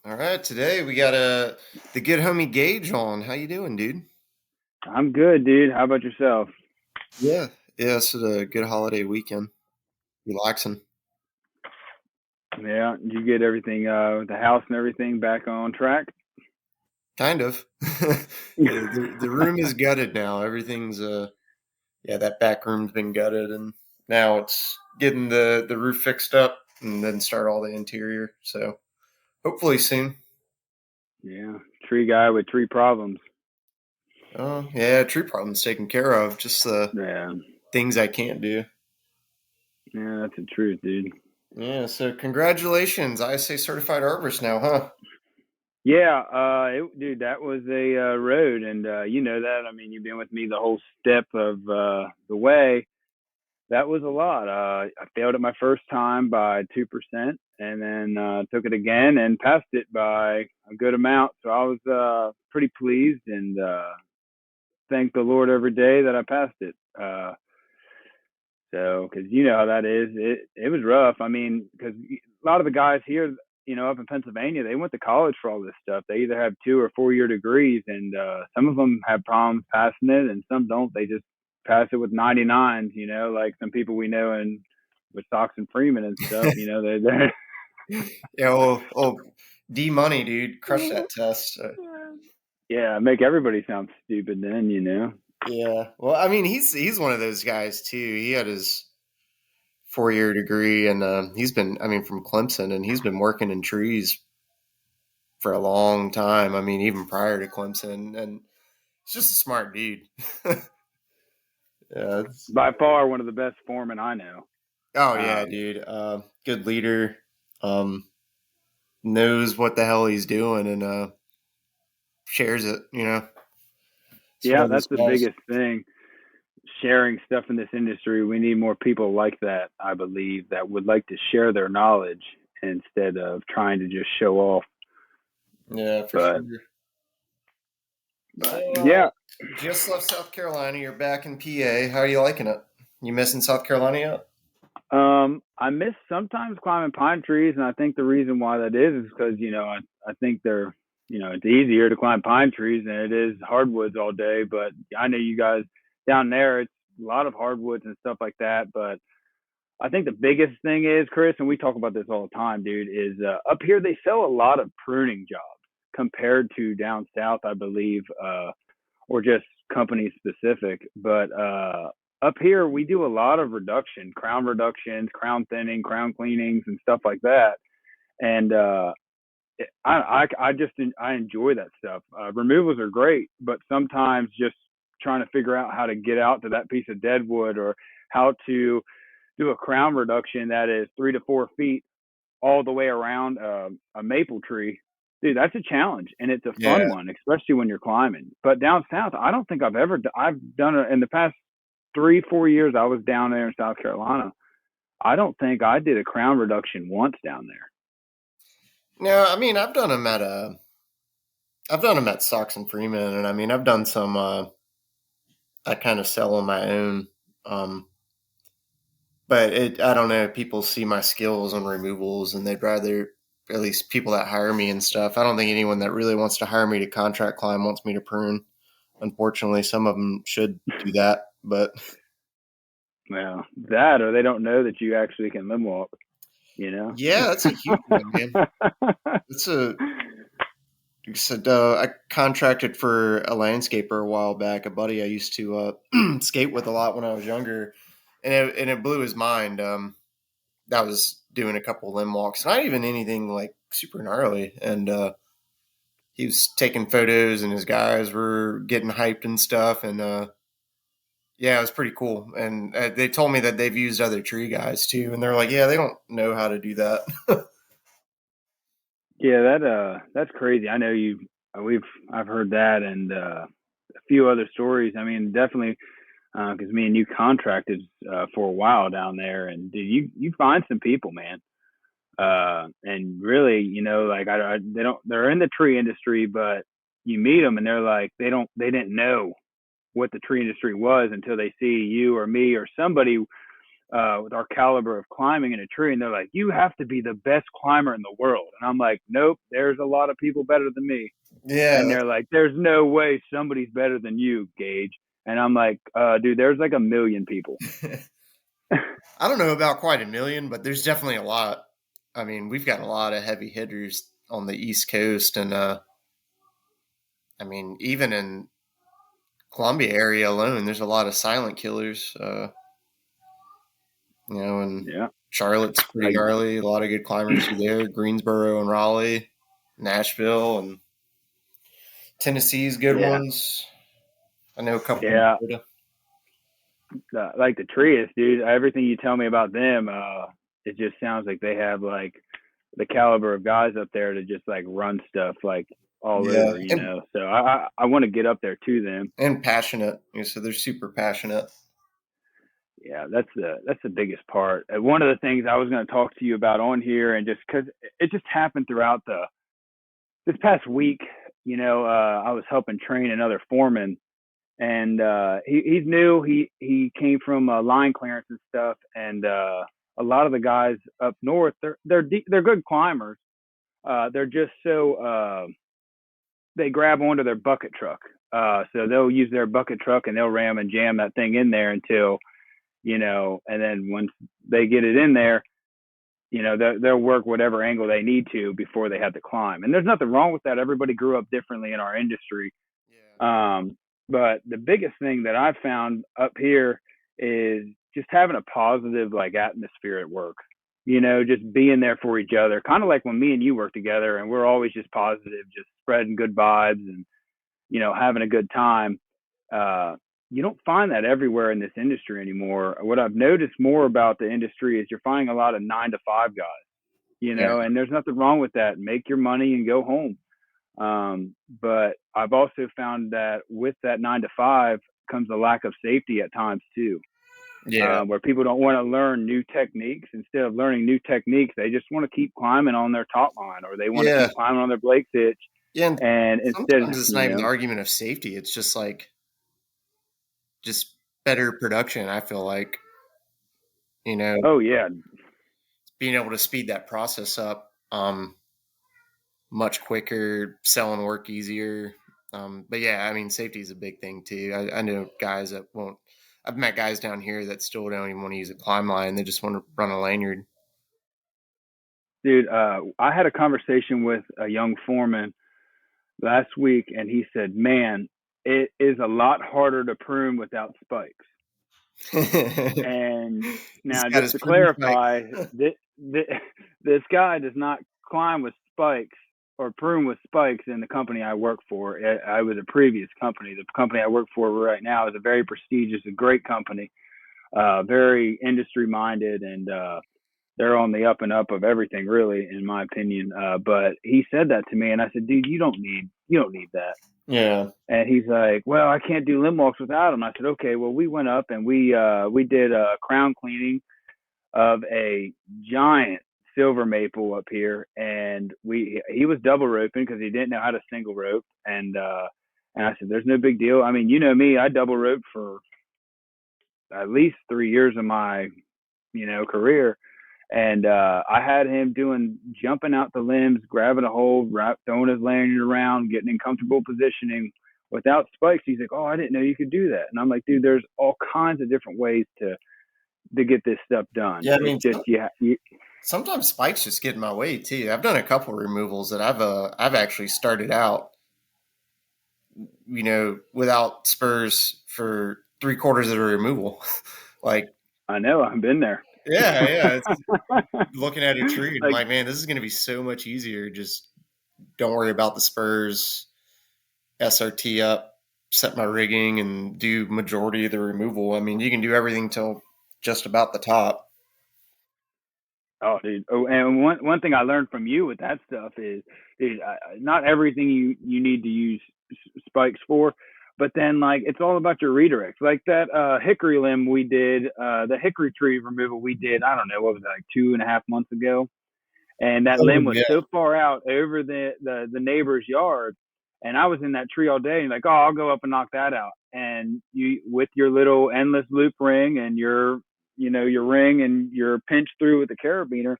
All right, today we got the good homie Gage on. How you doing, dude? I'm good, dude. How about yourself? Yeah, yeah, it's a good holiday weekend. Relaxing, Yeah, did you get everything, the house and everything back on track? kind of. Yeah, the room is gutted now. Everything's yeah, that back room's been gutted, and now it's getting the roof fixed up, and then start all the interior. So hopefully soon. Yeah, tree guy with tree problems. Oh yeah, tree problems taken care of. Just the Yeah, things I can't do. yeah, that's the truth, dude. Yeah, so congratulations, ISA certified arborist now, huh? Yeah, dude, that was a road, and you know that. I mean, you've been with me the whole step of the way. That was a lot. I failed it my first time by 2%, and then took it again and passed it by a good amount. So I was pretty pleased, and thank the Lord every day that I passed it. So, because you know how that is, it was rough. I mean, because a lot of the guys here, up in Pennsylvania, they went to college for all this stuff. They either have 2 or 4 year degrees, and some of them have problems passing it, and some don't. They just pass it with 99s. Like some people we know and with Sox and Freeman and stuff. They're Yeah, D Money, dude, crush that test. yeah, make everybody sound stupid. Then. Yeah, well, I mean, he's one of those guys too. He had his 4 year degree, and he's been, I mean, from Clemson, and he's been working in trees for a long time. I mean, even prior to Clemson, and he's just a smart dude. Yeah. By far one of the best foremen I know. Oh yeah, Um, dude. Good leader. Um, Knows what the hell he's doing, and shares it. It's one yeah, of those that's the guys. biggest thing. Sharing stuff in this industry. We need more people like that, I believe, that would like to share their knowledge instead of trying to just show off. Yeah, for But sure. So, but yeah, just left South Carolina. You're back in PA. How are you liking it? You missing South Carolina yet? I miss sometimes climbing pine trees, and I think the reason why that is because I think they're it's easier to climb pine trees than it is hardwoods all day. But I know you guys down there, it's a lot of hardwoods and stuff like that. But I think the biggest thing is, Chris, and we talk about this all the time, dude, is up here they sell a lot of pruning jobs compared to down south, I believe, or just company specific. But up here we do a lot of crown reductions, crown thinning, crown cleanings, and stuff like that. And I enjoy that stuff. Removals are great, but sometimes just trying to figure out how to get out to that piece of deadwood or how to do a crown reduction that is 3 to 4 feet all the way around a maple tree, dude, that's a challenge and it's a fun Yeah. one, especially when you're climbing. But down south, I don't think I've done it in the past 3 4 years. I was down there in South Carolina. I don't think I did a crown reduction once down there. No, I mean, I've done them at Sox and Freeman, and I mean, I've done some. I kind of sell on my own, um, but I don't know. People see my skills on removals, and they'd rather, at least people that hire me and stuff. I don't think anyone that really wants to hire me to contract climb wants me to prune. Unfortunately, some of them should do that, but Well, that or they don't know that you actually can limb walk, you know? yeah, that's a huge one, man. It's a like I said, I contracted for a landscaper a while back. A buddy I used to skate with a lot when I was younger, and it blew his mind. That was doing a couple limb walks, not even anything like super gnarly, and he was taking photos, and his guys were getting hyped and stuff, and yeah, it was pretty cool. And they told me that they've used other tree guys too, and they're like, yeah, they don't know how to do that. Yeah, that's crazy. I know I've heard that and a few other stories. I mean, definitely because me and you contracted for a while down there, and dude, you find some people, man. And really, like they're in the tree industry, but you meet them and they're like they didn't know what the tree industry was until they see you or me or somebody with our caliber of climbing in a tree, and they're like, "You have to be the best climber in the world." And I'm like, "Nope, there's a lot of people better than me." Yeah, And they're like, "There's no way somebody's better than you, Gage." And I'm like, "Dude, there's like a million people." I don't know about quite a million, but there's definitely a lot. I mean, we've got a lot of heavy hitters on the East Coast, and I mean, even in Columbia area alone, there's a lot of silent killers. And Yeah, Charlotte's pretty like gnarly. A lot of good climbers through there. Greensboro and Raleigh, Nashville, and Tennessee's good yeah, ones. I know a couple in yeah. Florida. Like the Trias, dude. Everything you tell me about them, it just sounds like they have like the caliber of guys up there to just like run stuff like all Yeah, over, you know. So I want to get up there to them. and passionate. So they're super passionate. Yeah, that's the biggest part. One of the things I was going to talk to you about on here, and just because it just happened throughout this past week, I was helping train another foreman, and he's new. He came from line clearance and stuff, and a lot of the guys up north, they're good climbers. They're just so they grab onto their bucket truck. So they'll use their bucket truck and they'll ram and jam that thing in there until, and then once they get it in there, they'll work whatever angle they need to before they have to climb. And there's nothing wrong with that. Everybody grew up differently in our industry. Yeah. But the biggest thing that I've found up here is just having a positive like atmosphere at work. Just being there for each other, kind of like when me and you work together, and we're always just positive, just spreading good vibes and having a good time. You don't find that everywhere in this industry anymore. What I've noticed more about the industry is you're finding a lot of 9 to 5 guys, Yeah. and there's nothing wrong with that. Make your money and go home. But I've also found that with that 9 to 5 comes a lack of safety at times too, Yeah. where people don't want to learn new techniques. Instead of learning new techniques, they just want to keep climbing on their top line, or they want to Yeah. keep climbing on their Blake's hitch. Yeah. And And instead, sometimes it's not even the argument of safety. It's just like just better production. I feel like, oh yeah, being able to speed that process up much quicker, selling work easier. But yeah, I mean, safety is a big thing too. I know guys that won't. I've met guys down here that still don't even want to use a climb line. They just want to run a lanyard. dude. I had a conversation with a young foreman last week, and he said, "Man, it is a lot harder to prune without spikes." And He's now, got just his to prune spike. clarify, this guy does not climb with spikes or prune with spikes in the company I work for. I was a previous company. The company I work for right now is a very prestigious, a great company, very industry minded, and they're on the up and up of everything, really, in my opinion. But he said that to me, and I said, "Dude, you don't need that." Yeah. And he's like, "Well, I can't do limb walks without him." I said, "Okay." Well, we went up and we did a crown cleaning of a giant silver maple up here, and he was double roping because he didn't know how to single rope, and I said, "There's no big deal. I mean, you know me, I double roped for at least 3 years of my career." And I had him jumping out the limbs, grabbing a hold, throwing his lanyard around, getting in comfortable positioning without spikes. He's like, "Oh, I didn't know you could do that." And I'm like, "Dude, there's all kinds of different ways to get this stuff done. Yeah. I It's mean, just sometimes spikes just get in my way too. I've done a couple removals that I've actually started out, without spurs for 3/4 of the removal. Like, I know I've been there. yeah. It's looking at a tree and I'm Like, like, man, this is going to be so much easier. Just don't worry about the spurs, SRT up, set my rigging, and do majority of the removal. I mean, you can do everything till just about the top. oh, dude. Oh, and one thing I learned from you with that stuff is, dude, not everything you need to use spikes for, but then like it's all about your redirects. Like that hickory limb we did, the hickory tree removal we did. I don't know, what was it, like 2.5 months ago, and that Oh limb was yeah, so far out over the neighbor's yard, and I was in that tree all day, and like, "Oh, I'll go up and knock that out." And you, with your little endless loop ring and your your ring and your pinch through with the carabiner,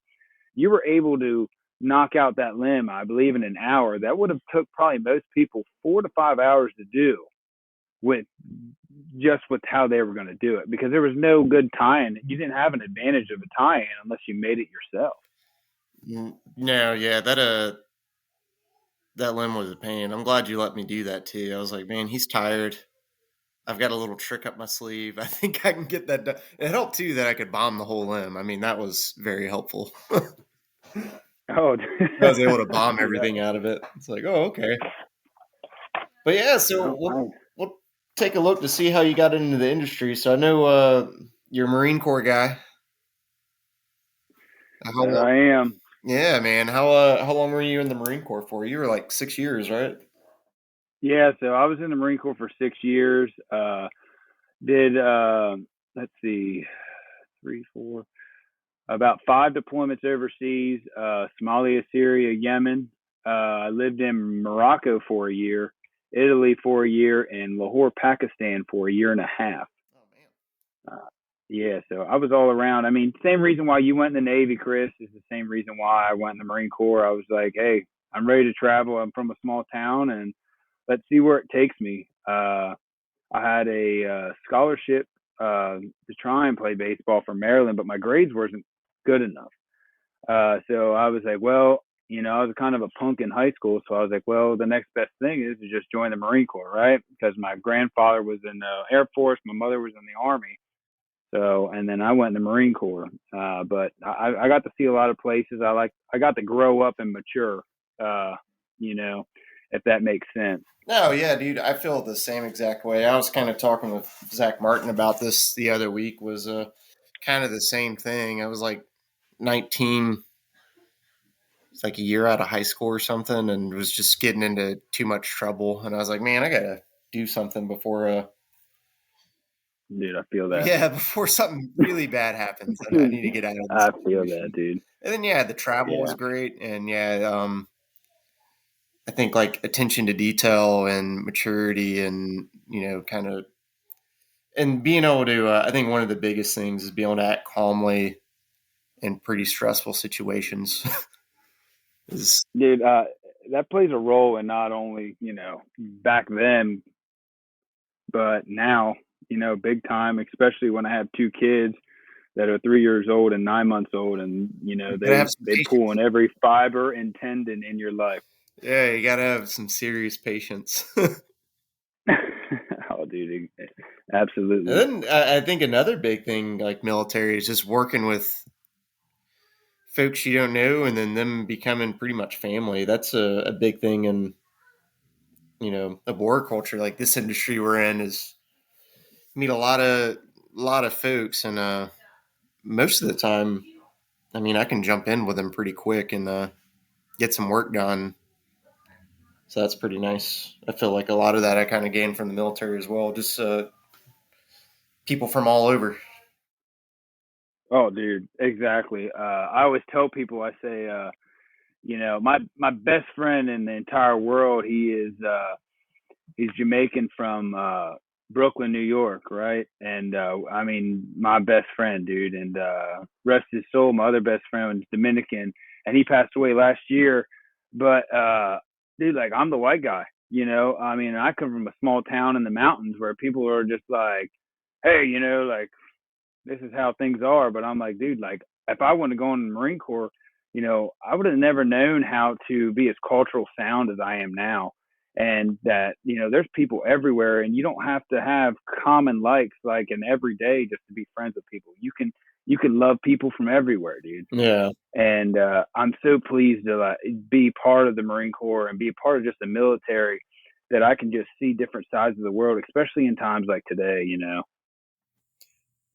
you were able to knock out that limb, I believe, in an hour. That would have took probably most people 4 to 5 hours to do with with how they were going to do it, because there was no good tying. You didn't have an advantage of a tie-in unless you made it yourself. No, yeah, that limb was a pain. I'm glad you let me do that too. I was like, man, he's tired. I've got a little trick up my sleeve. I think I can get that done. It helped too that I could bomb the whole limb. I mean, that was very helpful. Oh, I was able to bomb dude, everything out of it. It's like, oh, okay. But yeah, so no, we'll take a look to see how you got into the industry. So I know you're a Marine Corps guy. How there long? I am. Yeah, man. How long were you in the Marine Corps for? You were like 6 years, right? Yeah, so I was in the Marine Corps for 6 years. Did let's see, three, four, about 5 deployments overseas: Somalia, Syria, Yemen. I lived in Morocco for a year, Italy for a year, and Lahore, Pakistan for a year and a half. Oh man. Uh, yeah, so I was all around. I mean, same reason why you went in the Navy, Chris, is the same reason why I went in the Marine Corps. I was like, hey, I'm ready to travel. I'm from a small town, and let's see where it takes me. I had a scholarship to try and play baseball for Maryland, but my grades wasn't good enough. So I was like, well, I was kind of a punk in high school. So I was like, well, the next best thing is to just join the Marine Corps, right? Because my grandfather was in the Air Force, my mother was in the Army. So, and then I went in the Marine Corps. But I got to see a lot of places. I got to grow up and mature, uh, you know, if that makes sense. No, yeah, dude, I feel the same exact way. I was kind of talking with Zach Martin about this the other week. Was kind of the same thing. I was like 19, it's like a year out of high school or something, and was just getting into too much trouble. And I was like, man, I gotta do something before Dude, I feel that. yeah, before something really bad happens. I need to get out of this I feel that, situation. dude. And then yeah, the travel was Yeah. great, and yeah, I think like attention to detail and maturity, and kind of and being able to. I think one of the biggest things is being able to act calmly in pretty stressful situations. is Dude, that plays a role in not only, back then, but now, big time, especially when I have two kids that are 3 years old and 9 months old, and gotta they have some they pull patience. on every fiber and tendon in your life. Yeah, you gotta have some serious patience. Oh, dude, And absolutely. then I think another big thing, like military, is just working with folks you don't know, and then them becoming pretty much family. That's a big thing in the war culture. Like this industry we're in is meet a lot of folks, and most of the time, I mean, I can jump in with them pretty quick and get some work done. So that's pretty nice. I feel like a lot of that I kind of gained from the military as well. Just people from all over. Oh, dude, exactly. I always tell people, I say, my best friend in the entire world, he's Jamaican from Brooklyn, New York, right? And I mean, my best friend, dude, and rest his soul, my other best friend was Dominican, and he passed away last year. But dude, like I'm the white guy, I mean, I come from a small town in the mountains where people are just like, hey, like this is how things are. But I'm like, dude, like if I wanted to go in the Marine Corps, I would have never known how to be as cultural sound as I am now. And that, there's people everywhere, and you don't have to have common likes like in every day just to be friends with people. You can love people from everywhere, dude. Yeah. And I'm so pleased to be part of the Marine Corps and be a part of just the military, that I can just see different sides of the world, especially in times like today.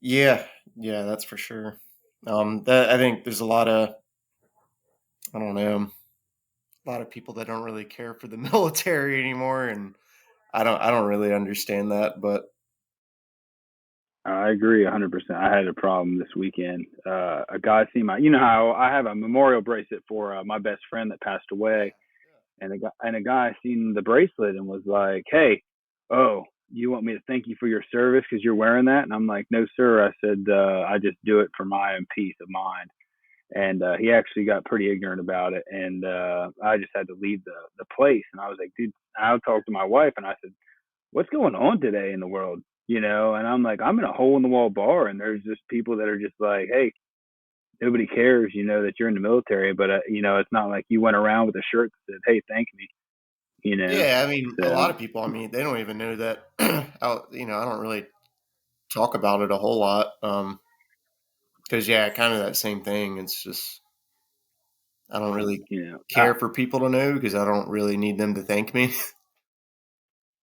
Yeah, yeah, that's for sure. That I think there's a lot of I don't know, a lot of people that don't really care for the military anymore, and I don't really understand that, but I agree 100%. I had a problem this weekend. A guy seen how I have a memorial bracelet for my best friend that passed away, and a guy seen the bracelet and was like, "Hey, oh, you want me to thank you for your service because you're wearing that? And I'm like, no, sir. I said, I just do it for my own peace of mind. And he actually got pretty ignorant about it. And I just had to leave the place. And I was like, dude, I talked to my wife and I said, what's going on today in the world? And I'm like, I'm in a hole in the wall bar. And there's just people that are just like, hey, nobody cares, that you're in the military. But, it's not like you went around with a shirt that said, hey, thank me, Yeah, I mean, a So, lot of people, I mean, they don't even know that. I don't really talk about it a whole lot. Because yeah, kind of that same thing. It's just I don't really you know, care for people to know because I don't really need them to thank me.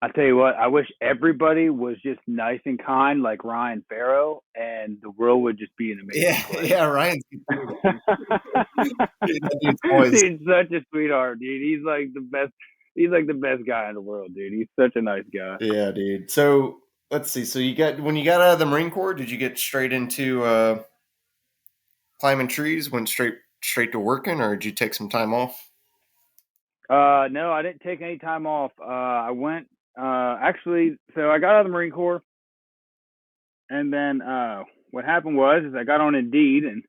I tell you what, I wish everybody was just nice and kind like Ryan Farrow, and the world would just be an amazing Yeah, place. yeah, Ryan's good too. Dude, that dude's always He's such a sweetheart, dude. He's like the best. He's like the best guy in the world, dude. He's such a nice guy. yeah, dude. So let's see. So when you got out of the Marine Corps, did you get straight into climbing trees? Went straight to working, or did you take some time off? No, I didn't take any time off. I went actually. So I got out of the Marine Corps, and then what happened was is I got on Indeed, and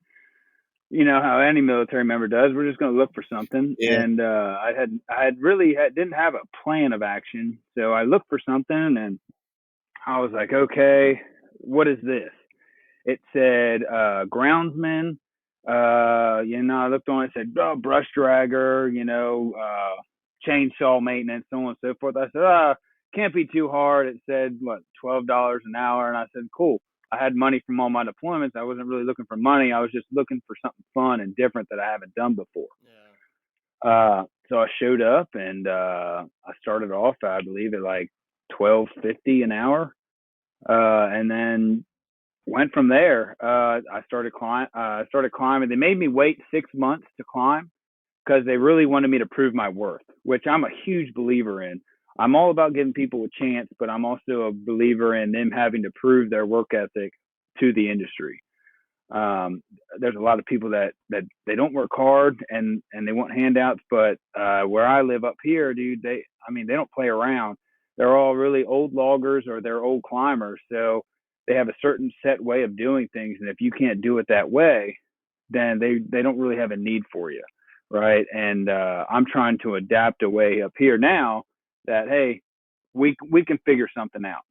you know how any military member does. We're just going to look for something, Yeah, and didn't have a plan of action, so I looked for something, and I was like, okay, what is this? It said groundsman. I looked on it, said brush dragger, chainsaw maintenance, so on and so forth. I said, can't be too hard. It said, what, $12 an hour? And I said, cool. I had money from all my deployments. I wasn't really looking for money. I was just looking for something fun and different that I haven't done before. yeah. So I showed up and I started off, I believe, at like 12.50 an hour. And then went from there. I started climbing. They made me wait 6 months to climb because they really wanted me to prove my worth, which I'm a huge believer in. I'm all about giving people a chance, but I'm also a believer in them having to prove their work ethic to the industry. Um, there's a lot of people that they don't work hard and they want handouts, but where I live up here, dude, they don't play around. They're all really old loggers or they're old climbers, so they have a certain set way of doing things, and if you can't do it that way, then they don't really have a need for you, right? And I'm trying to adapt a way up here now that hey, we can figure something out,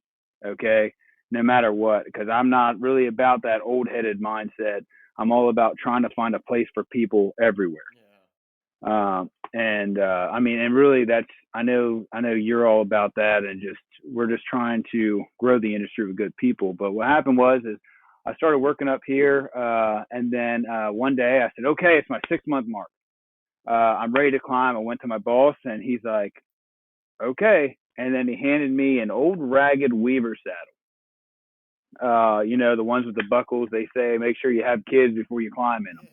okay? No matter what, because I'm not really about that old headed mindset. I'm all about trying to find a place for people everywhere. And really, that's I know you're all about that, and just we're just trying to grow the industry with good people. But what happened was is I started working up here, and then one day I said, okay, it's my 6 month mark. I'm ready to climb. I went to my boss, and he's like, okay, and then he handed me an old ragged Weaver saddle. The ones with the buckles. They say make sure you have kids before you climb in them.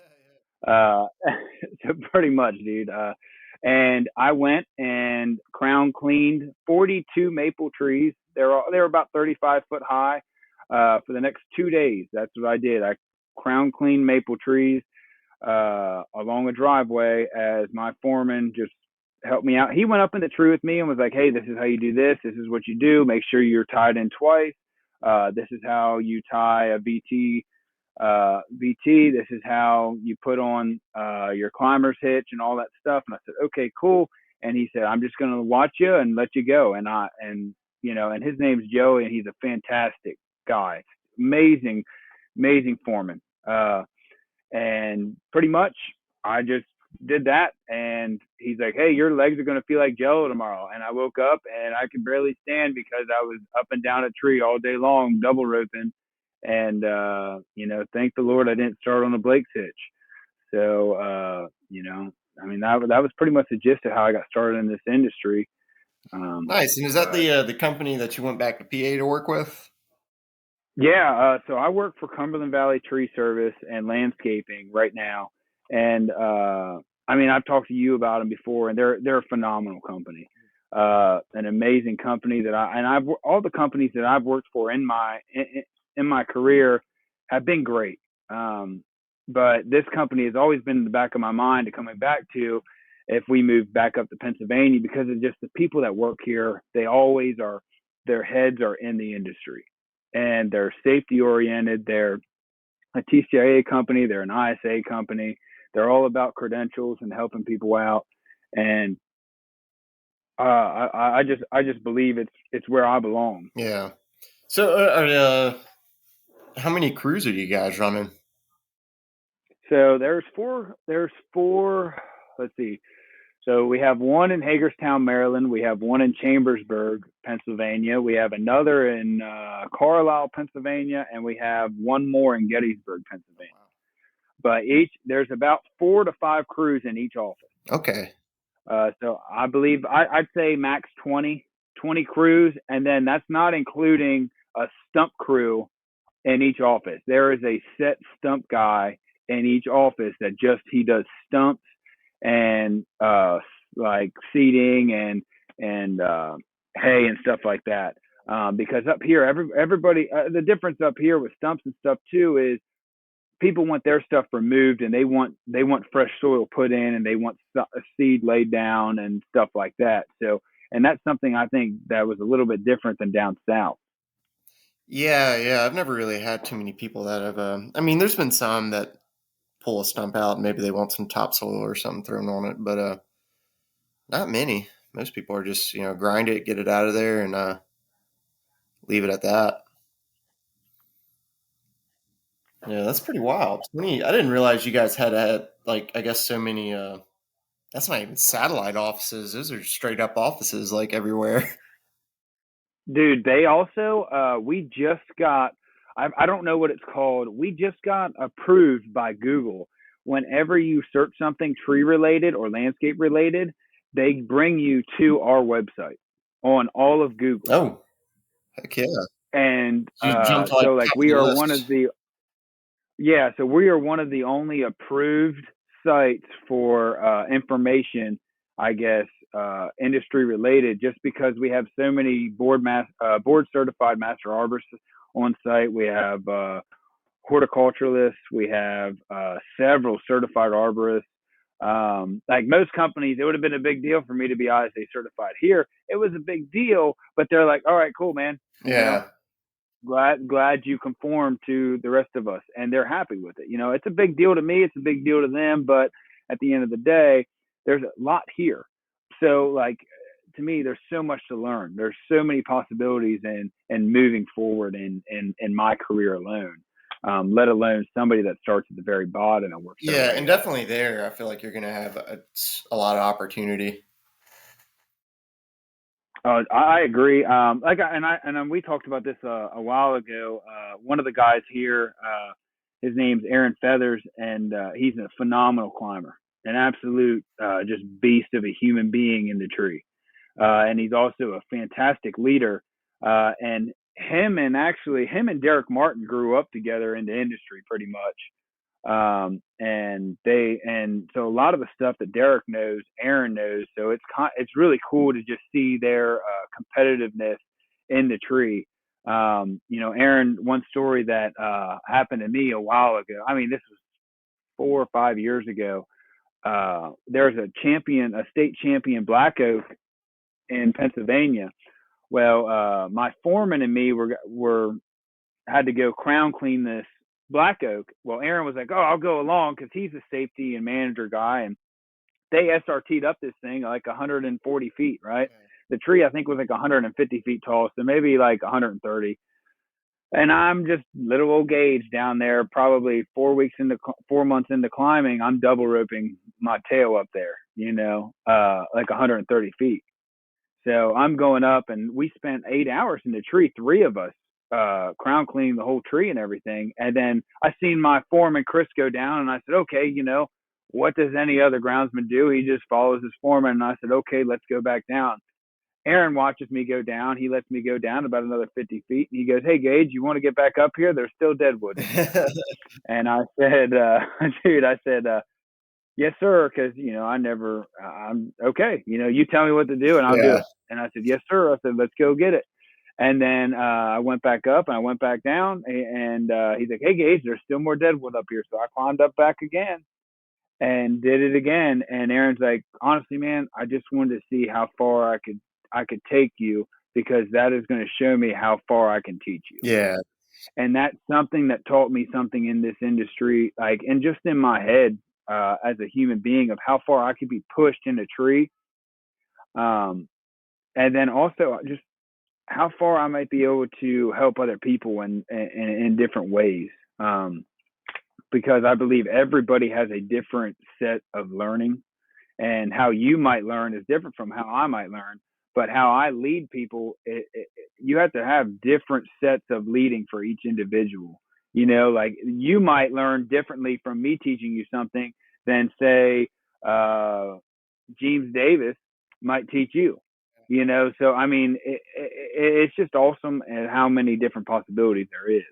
Uh, so pretty much, dude. And I went and crown cleaned 42 maple trees. They're about 35 foot high. For the next 2 days, that's what I did. I crown cleaned maple trees along a driveway as my foreman just helped me out. He went up in the tree with me and was like, "Hey, this is how you do this. This is what you do. Make sure you're tied in twice. This is how you tie a VT. This is how you put on your climber's hitch and all that stuff." And I said, "Okay, cool." And he said, "I'm just going to watch you and let you go." And his name's Joe, and he's a fantastic guy, amazing, amazing foreman. And pretty much, I just did that. And he's like, "Hey, your legs are going to feel like jello tomorrow." And I woke up and I could barely stand because I was up and down a tree all day long, double roping. And, thank the Lord I didn't start on a Blake's hitch. So, that was pretty much the gist of how I got started in this industry. Nice. And is that the company that you went back to PA to work with? Yeah, so I work for Cumberland Valley Tree Service and landscaping right now, and I've talked to you about them before, and they're a phenomenal company, an amazing company I've all the companies that I've worked for in my career have been great, but this company has always been in the back of my mind to coming back to if we move back up to Pennsylvania because of just the people that work here. They always are their heads are in the industry, and they're safety oriented. They're a TCIA company. They're an ISA company. They're all about credentials and helping people out. And I just believe it's where I belong. Yeah. So, how many crews are you guys running? So there's four. There's four. Let's see. So we have one in Hagerstown, Maryland. We have one in Chambersburg, Pennsylvania. We have another in Carlisle, Pennsylvania, and we have one more in Gettysburg, Pennsylvania. But there's about 4 to 5 crews in each office. Okay. So I believe I'd say max 20 crews, and then that's not including a stump crew in each office. There is a set stump guy in each office that he does stumps and like seeding and hay and stuff like that. Because up here, everybody, the difference up here with stumps and stuff too is people want their stuff removed and they want fresh soil put in and they want a seed laid down and stuff like that. So, and that's something I think that was a little bit different than down south. Yeah. I've never really had too many people that have. I mean, there's been some that pull a stump out. Maybe they want some topsoil or something thrown on it, but not many. Most people are just grind it, get it out of there, and leave it at that. Yeah, that's pretty wild. 20. I didn't realize you guys had like I guess so many. That's not even satellite offices. Those are straight up offices like everywhere. Dude, they also we just got I don't know what it's called. We just got approved by Google. Whenever you search something tree related or landscape related, they bring you to our website on all of Google. Oh, heck yeah! And You jumped like so like top of we the are one of list. the only approved sites for information, I guess, industry related, just because we have so many board certified master arborists on site. We have horticulturalists. We have several certified arborists. Like most companies, it would have been a big deal for me to be ISA certified. Here, it was a big deal, but they're like, all right, cool, man. Yeah. Glad you conform to the rest of us, and they're happy with it. It's a big deal to me, it's a big deal to them, but at the end of the day, there's a lot here. So like, to me, there's so much to learn. There's so many possibilities in moving forward in my career alone, let alone somebody that starts at the very bottom and works their way And up. definitely there, I feel like you're going to have a lot of opportunity. I agree. We talked about this a while ago. One of the guys here, his name's Aaron Feathers, and he's a phenomenal climber, an absolute just beast of a human being in the tree. And he's also a fantastic leader. And him and Derek Martin grew up together in the industry pretty much. And so a lot of the stuff that Derek knows, Aaron knows. So it's really cool to just see their competitiveness in the tree. Aaron, one story that happened to me a while ago. I mean, this was 4 or 5 years ago. There's a state champion black oak in Pennsylvania. Well, my foreman and me had to go crown clean this black oak. Well, Aaron was like, "Oh, I'll go along," because he's a safety and manager guy, and they SRT'd up this thing like 140 feet, right? Okay. The tree I think was like 150 feet tall, so maybe like 130. And I'm just little old Gage down there, probably 4 months into climbing. I'm double roping my tail up there, like 130 feet. So I'm going up, and we spent 8 hours in the tree, 3 of us, crown cleaning the whole tree and everything. And then I seen my foreman Chris go down, and I said, okay, what does any other groundsman do? He just follows his foreman. And I said, okay, let's go back down. Aaron watches me go down. He lets me go down about another 50 feet. And he goes, hey, Gage, you want to get back up here? There's still deadwood. And I said, dude, yes, sir. Cause I'm okay. You tell me what to do and I'll do it. And I said, yes, sir. I said, let's go get it. And then I went back up and I went back down, and he's like, hey, Gage, there's still more deadwood up here. So I climbed up back again and did it again. And Aaron's like, honestly, man, I just wanted to see how far I could take you because that is going to show me how far I can teach you. Yeah. And that's something that taught me something in this industry, like, and just in my head, as a human being, of how far I could be pushed in a tree. And then also just how far I might be able to help other people in different ways. Because I believe everybody has a different set of learning, and how you might learn is different from how I might learn. But how I lead people, you have to have different sets of leading for each individual. You know, like you might learn differently from me teaching you something than, say, James Davis might teach you. You know, so I mean, it's just awesome at how many different possibilities there is.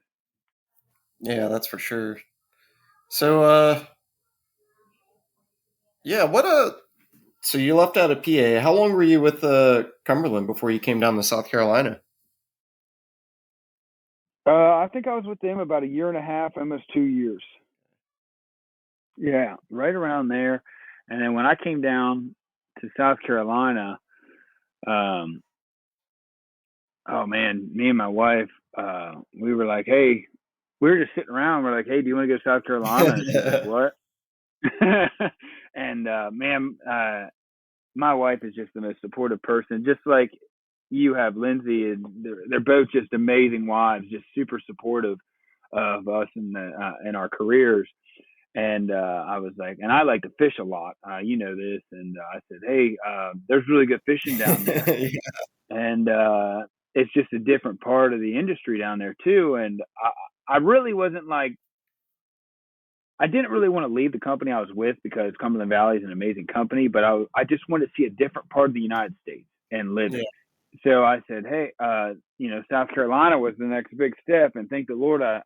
Yeah, that's for sure. So, yeah, so you left out of PA. How long were you with Cumberland before you came down to South Carolina? I think I was with them about a year and a half, almost 2 years. Yeah, right around there. And then when I came down to South Carolina, um, oh man, me and my wife, we were like, hey, we were just sitting around. We're like, hey, do you want to go to South Carolina? And she's like, what? And man, my wife is just the most supportive person. Just like you have Lindsay, and they're both just amazing wives, just super supportive of us in our careers. And I was like, and I like to fish a lot, you know this. And I said, hey, there's really good fishing down there, Yeah. and it's just a different part of the industry down there too. And I really wasn't like, I didn't really want to leave the company I was with, because Cumberland Valley is an amazing company, but I just wanted to see a different part of the United States and live Yeah. it. So I said, hey, South Carolina was the next big step, and thank the Lord, I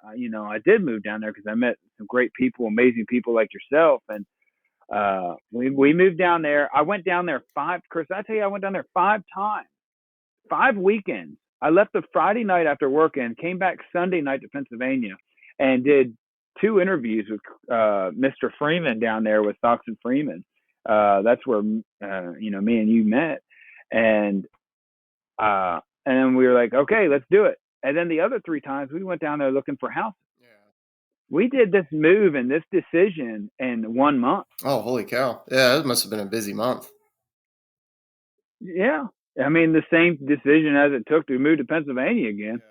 did move down there, because I met some great people, amazing people like yourself, and we moved down there. I went down there Chris, I tell you, I went down there 5 times, 5 weekends. I left the Friday night after work and came back Sunday night to Pennsylvania, and did 2 interviews with Mr. Freeman down there, with Fox and Freeman. That's where me and you met, and then we were like, okay, let's do it. And then the other 3 times we went down there looking for houses. Yeah. We did this move and this decision in 1 month. Oh, holy cow. Yeah, it must have been a busy month. Yeah. I mean, the same decision as it took to move to Pennsylvania again.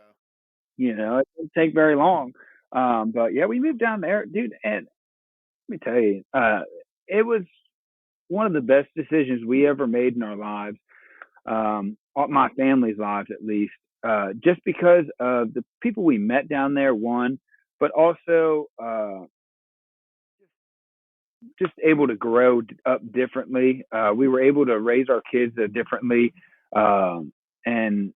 You know, it didn't take very long. But yeah, we moved down there, dude. And let me tell you, it was one of the best decisions we ever made in our lives. My family's lives, at least, just because of the people we met down there, one, but also just able to grow up differently. We were able to raise our kids differently, and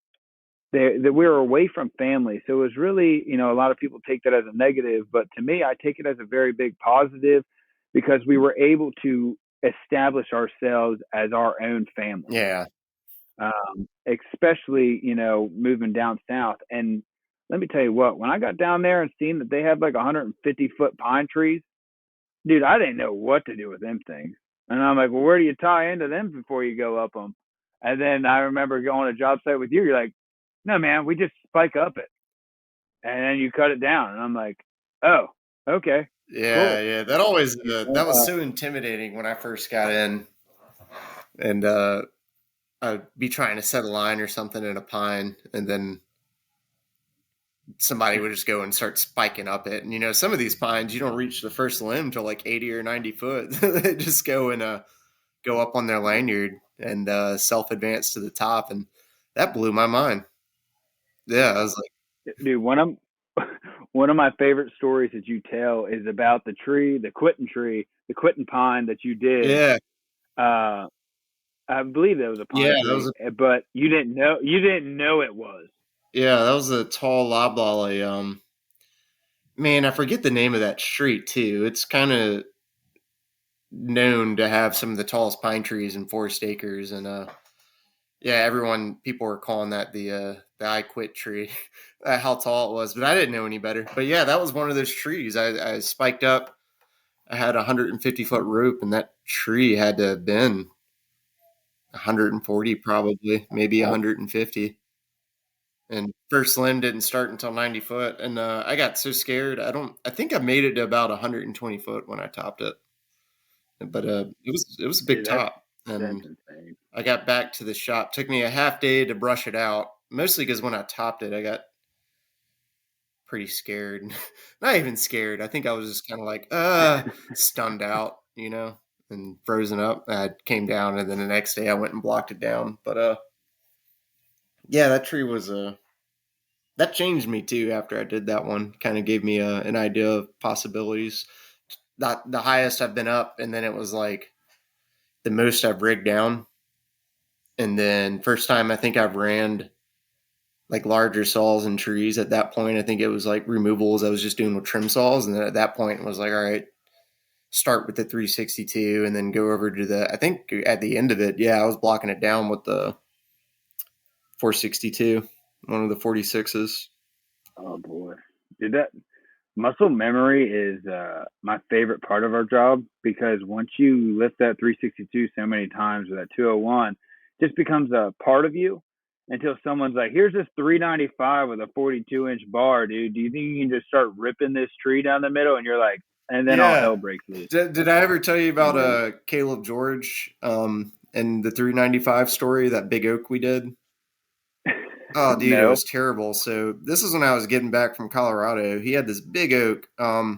we were away from family. So it was really, a lot of people take that as a negative, but to me, I take it as a very big positive, because we were able to establish ourselves as our own family. Yeah. Especially, moving down south. And let me tell you what, when I got down there and seen that they had like 150-foot pine trees, dude, I didn't know what to do with them things. And I'm like, well, where do you tie into them before you go up them? And then I remember going to a job site with you. You're like, no, man, we just spike up it, and then you cut it down. And I'm like, oh, okay, Yeah, cool. yeah. That always that was so intimidating when I first got in, and I'd be trying to set a line or something in a pine, and then somebody would just go and start spiking up it. And some of these pines, you don't reach the first limb till like 80 or 90 foot. They just go and go up on their lanyard and self advance to the top, and that blew my mind. Yeah, I was like, dude, one of my favorite stories that you tell is about the quitting pine that you did. yeah, I believe that was a yeah, pine tree, but you didn't know it was. that was a tall loblolly. Man, I forget the name of that street too. It's kind of known to have some of the tallest pine trees in Forest Acres, and yeah, people were calling that the I quit tree, how tall it was, but I didn't know any better. But yeah, that was one of those trees. I spiked up. I had a 150-foot rope, and that tree had to have been 140, probably, maybe 150. and first limb didn't start until 90 foot. And I got so scared. I think I made it to about 120 foot when I topped it. But it was a big Dude, top. that's And insane. I got back to the shop. Took me a half day to brush it out, mostly because when I topped it, I got pretty scared. Not even scared. I think I was just kind of like, stunned out, and frozen up. I came down, and then the next day I went and blocked it down. But yeah, that tree was that changed me too after I did that one. Kind of gave me an idea of possibilities. Not the highest I've been up, and then it was like the most I've rigged down. And then first time I think I've ran like larger saws and trees. At that point, I think it was like removals I was just doing with trim saws, and then at that point it was like, all right, start with the 362 and then go over to the. I think at the end of it, yeah, I was blocking it down with the 462, one of the 46s. Oh boy, dude, that muscle memory is my favorite part of our job because once you lift that 362 so many times or that 201, it just becomes a part of you until someone's like, "Here's this 395 with a 42-inch bar, dude. Do you think you can just start ripping this tree down the middle?" And you're like, and then all Yeah. hell breaks loose. Did I ever tell you about And Caleb George and the 395 story, that big oak we did? Oh, dude, it no, was terrible. So this is when I was getting back from Colorado. He had this big oak. I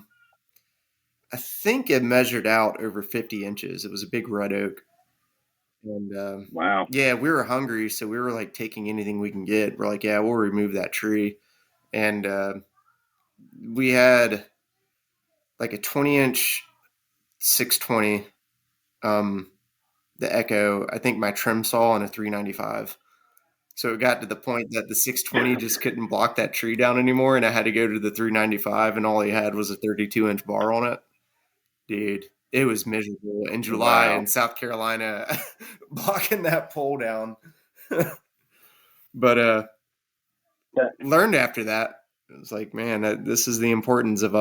think it measured out over 50 inches. It was a big red oak. And wow, yeah, we were hungry, so we were like taking anything we can get. We're like, yeah, we'll remove that tree. And we had like a 20-inch 620, um, the Echo, I think my trim saw, and a 395. So it got to the point that the 620 just couldn't block that tree down anymore, and I had to go to the 395, and all he had was a 32-inch bar on it. Dude, it was miserable in July wow. in South Carolina, blocking that pole down. But That, learned after that. It was like, man, this is the importance of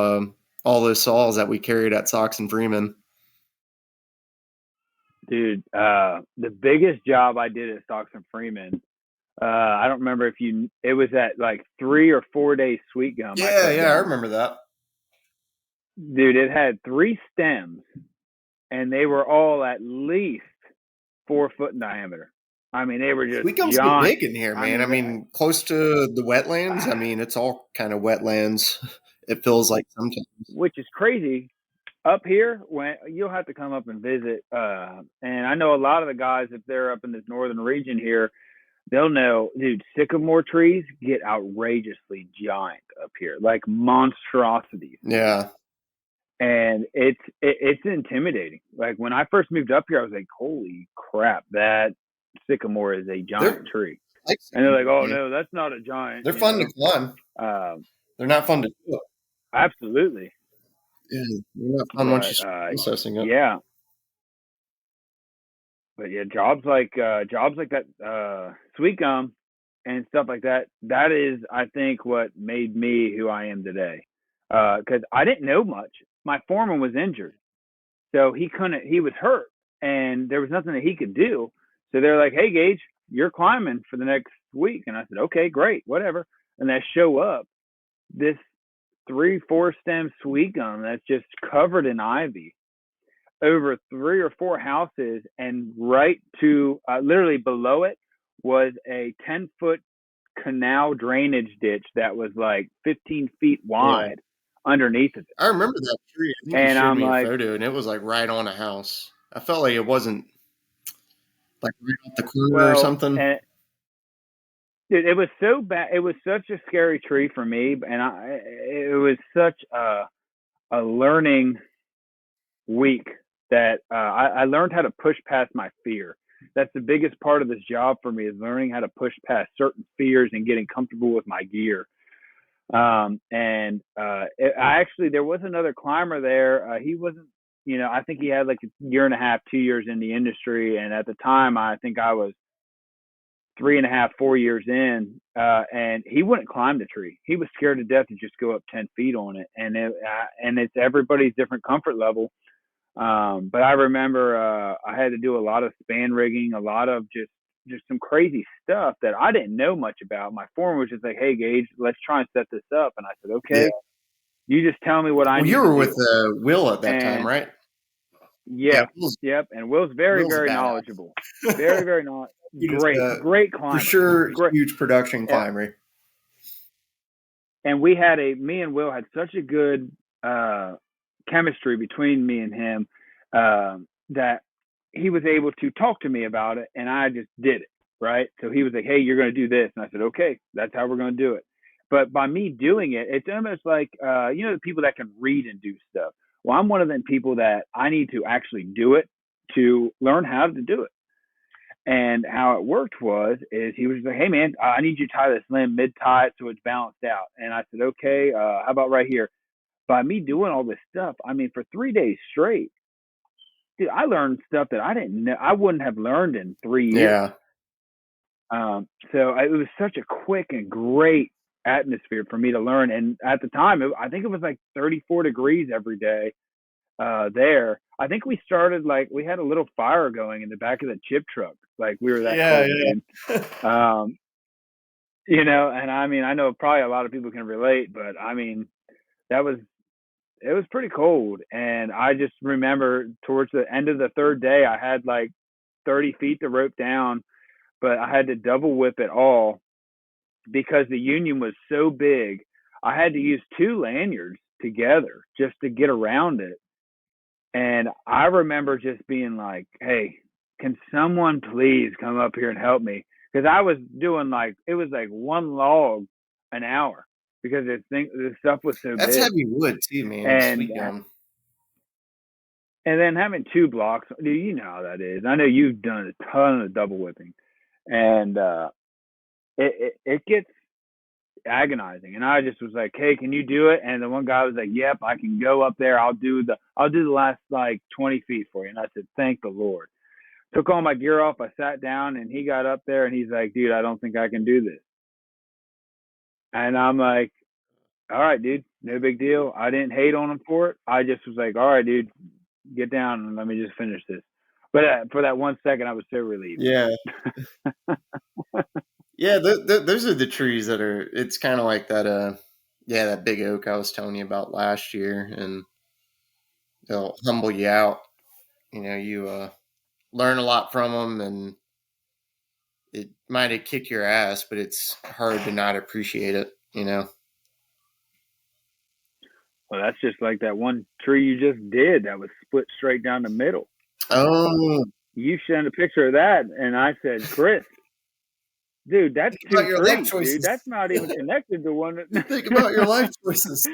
all those saws that we carried at Sox and Freeman. dude, the biggest job I did at Stocks and Freeman. I don't remember if you. It was that like 3 or 4 day sweet gum I Yeah, cut yeah, I down. remember that. Dude, it had 3 stems, and they were all at least 4 foot in diameter. I mean, they were just Sweet gums get giant. big in here, I man. I mean, mean, close to the wetlands. I mean, it's all kind of wetlands. It feels like sometimes. which is crazy. Up here, when you'll have to come up and visit, and I know a lot of the guys, if they're up in this northern region here, they'll know, dude. Sycamore trees get outrageously giant up here, like monstrosities. Yeah, And it's intimidating. Like when I first moved up here, I was like, "Holy crap, that sycamore is a they're giant tree." like And they're like, "Oh man. no, that's not a giant," They're fun to climb. Um, They're not fun to do. absolutely, Yeah, they're not fun once you but start processing it. yeah, but yeah, jobs like that, sweet gum and stuff like that. That is, I think, what made me who I am today. Because I didn't know much. My foreman was injured, so he couldn't. He was hurt, and there was nothing that he could do. So they're like, "Hey, Gage, you're climbing for the next week," and I said, "Okay, great, whatever." And I show up, this 3 4 stem sweet gum that's just covered in ivy over 3 or 4 houses, and right to literally below it was a 10 foot canal drainage ditch that was like 15 feet Yeah, wide underneath of it. I remember that tree. I think you And showed I'm me a like, photo, and it was like right on a house. I felt like it wasn't like right off the corner or well, something. and it was so bad. It was such a scary tree for me, and it was such a learning week that I learned how to push past my fear. That's the biggest part of this job for me, is learning how to push past certain fears and getting comfortable with my gear. I actually, there was another climber there. He wasn't, I think he had like a year and a half, 2 years in the industry. And at the time, I think I was 3.5, 4 years in, and he wouldn't climb the tree. He was scared to death to just go up 10 feet on it. And it's everybody's different comfort level. But I remember I had to do a lot of span rigging, a lot of just just some crazy stuff that I didn't know much about. My foreman was just like, "Hey, Gage, let's try and set this up." And I said, Yeah. "Okay, you just tell me what I Well, you need to were with do." Will at that time, And right? Yeah, yeah, yep. And Will's very, Will's a very badass. knowledgeable. Very, very He just great for climber. sure Great. huge production Yeah. climber. And me and Will had such a good chemistry between me and him that he was able to talk to me about it, and I just did it, right? So he was like, "Hey, you're going to do this," and I said, "Okay, that's how we're going to do it." But by me doing it, it's almost like the people that can read and do stuff. Well, I'm one of them people that I need to actually do it to learn how to do it. And how it worked is he was like, "Hey man, I need you to tie this limb mid tie so it's balanced out." And I said, "Okay, how about right here?" By me doing all this stuff, I mean, for 3 days straight, dude, I learned stuff that I didn't know I wouldn't have learned in 3 years. Yeah. It was such a quick and great atmosphere for me to learn. And at the time, I think it was like 34 degrees every day there. I think we started we had a little fire going in the back of the chip truck. Like we were that Yeah, cold, dude. And I mean, I know probably a lot of people can relate, but I mean, that was it was pretty cold. And I just remember towards the end of the third day, I had like 30 feet to rope down, but I had to double whip it all because the union was so big. I had to use two lanyards together just to get around it. And I remember just being like, "Hey, can someone please come up here and help me?" Because I was doing it was like one log an hour because this stuff was so that's big. heavy wood too, man. And Sweet gum. and then having two blocks, dude, you know how that is. I know you've done a ton of double whipping, and it gets agonizing. And I just was like, "Hey, can you do it?" And the one guy was like, "Yep, I can go up there. I'll do the last like 20 feet for you." And I said, "Thank the Lord." Took all my gear off. I sat down, and he got up there, and he's like, "Dude, I don't think I can do this." And I'm like, "All right, dude, no big deal." I didn't hate on him for it. I just was like, "All right, dude, get down and let me just finish this." But for that 1 second, I was so relieved. Yeah. Yeah, those are the trees that are. It's kind of like that. Yeah, that big oak I was telling you about last year, and they'll humble you out. You learn a lot from them, and it might have kicked your ass, but it's hard to not appreciate it. Well, that's just like that one tree you just did that was split straight down the middle. Oh, You sent a picture of that, and I said, "Chris, dude, that's think two about your life trees, dude. choices. That's not even connected to one." Think about your life choices.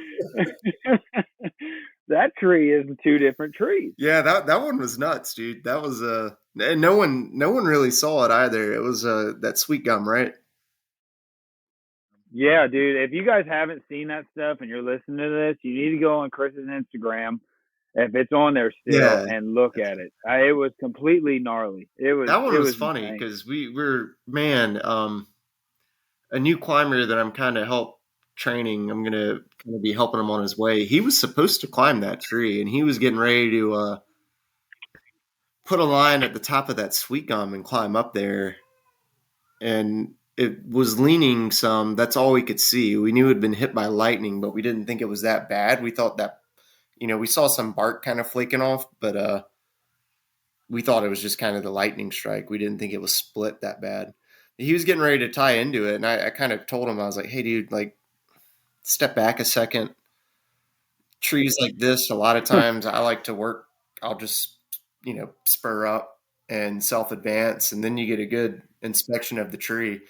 That tree is two different trees. Yeah, that one was nuts, dude. That was and no one really saw it either. It was that sweet gum, right? Yeah, dude. If you guys haven't seen that stuff and you're listening to this, you need to go on Chris's Instagram if it's on there still Yeah, and look at it. It was completely gnarly. that one It was was funny insane. because we're man, a new climber that I'm kind of help training. I'm gonna kind of be helping him on his way. He was supposed to climb that tree, and he was getting ready to put a line at the top of that sweet gum and climb up there. And it was leaning some. That's all we could see. We knew it had been hit by lightning, but we didn't think it was that bad. We thought that we saw some bark kind of flaking off, but we thought it was just kind of the lightning strike. We didn't think it was split that bad. He was getting ready to tie into it, and I kind of told him, I was like, "Hey, dude, like, step back a second. Trees like this, a lot of times I like to work. I'll just spur up and self advance, and then you get a good inspection of the tree."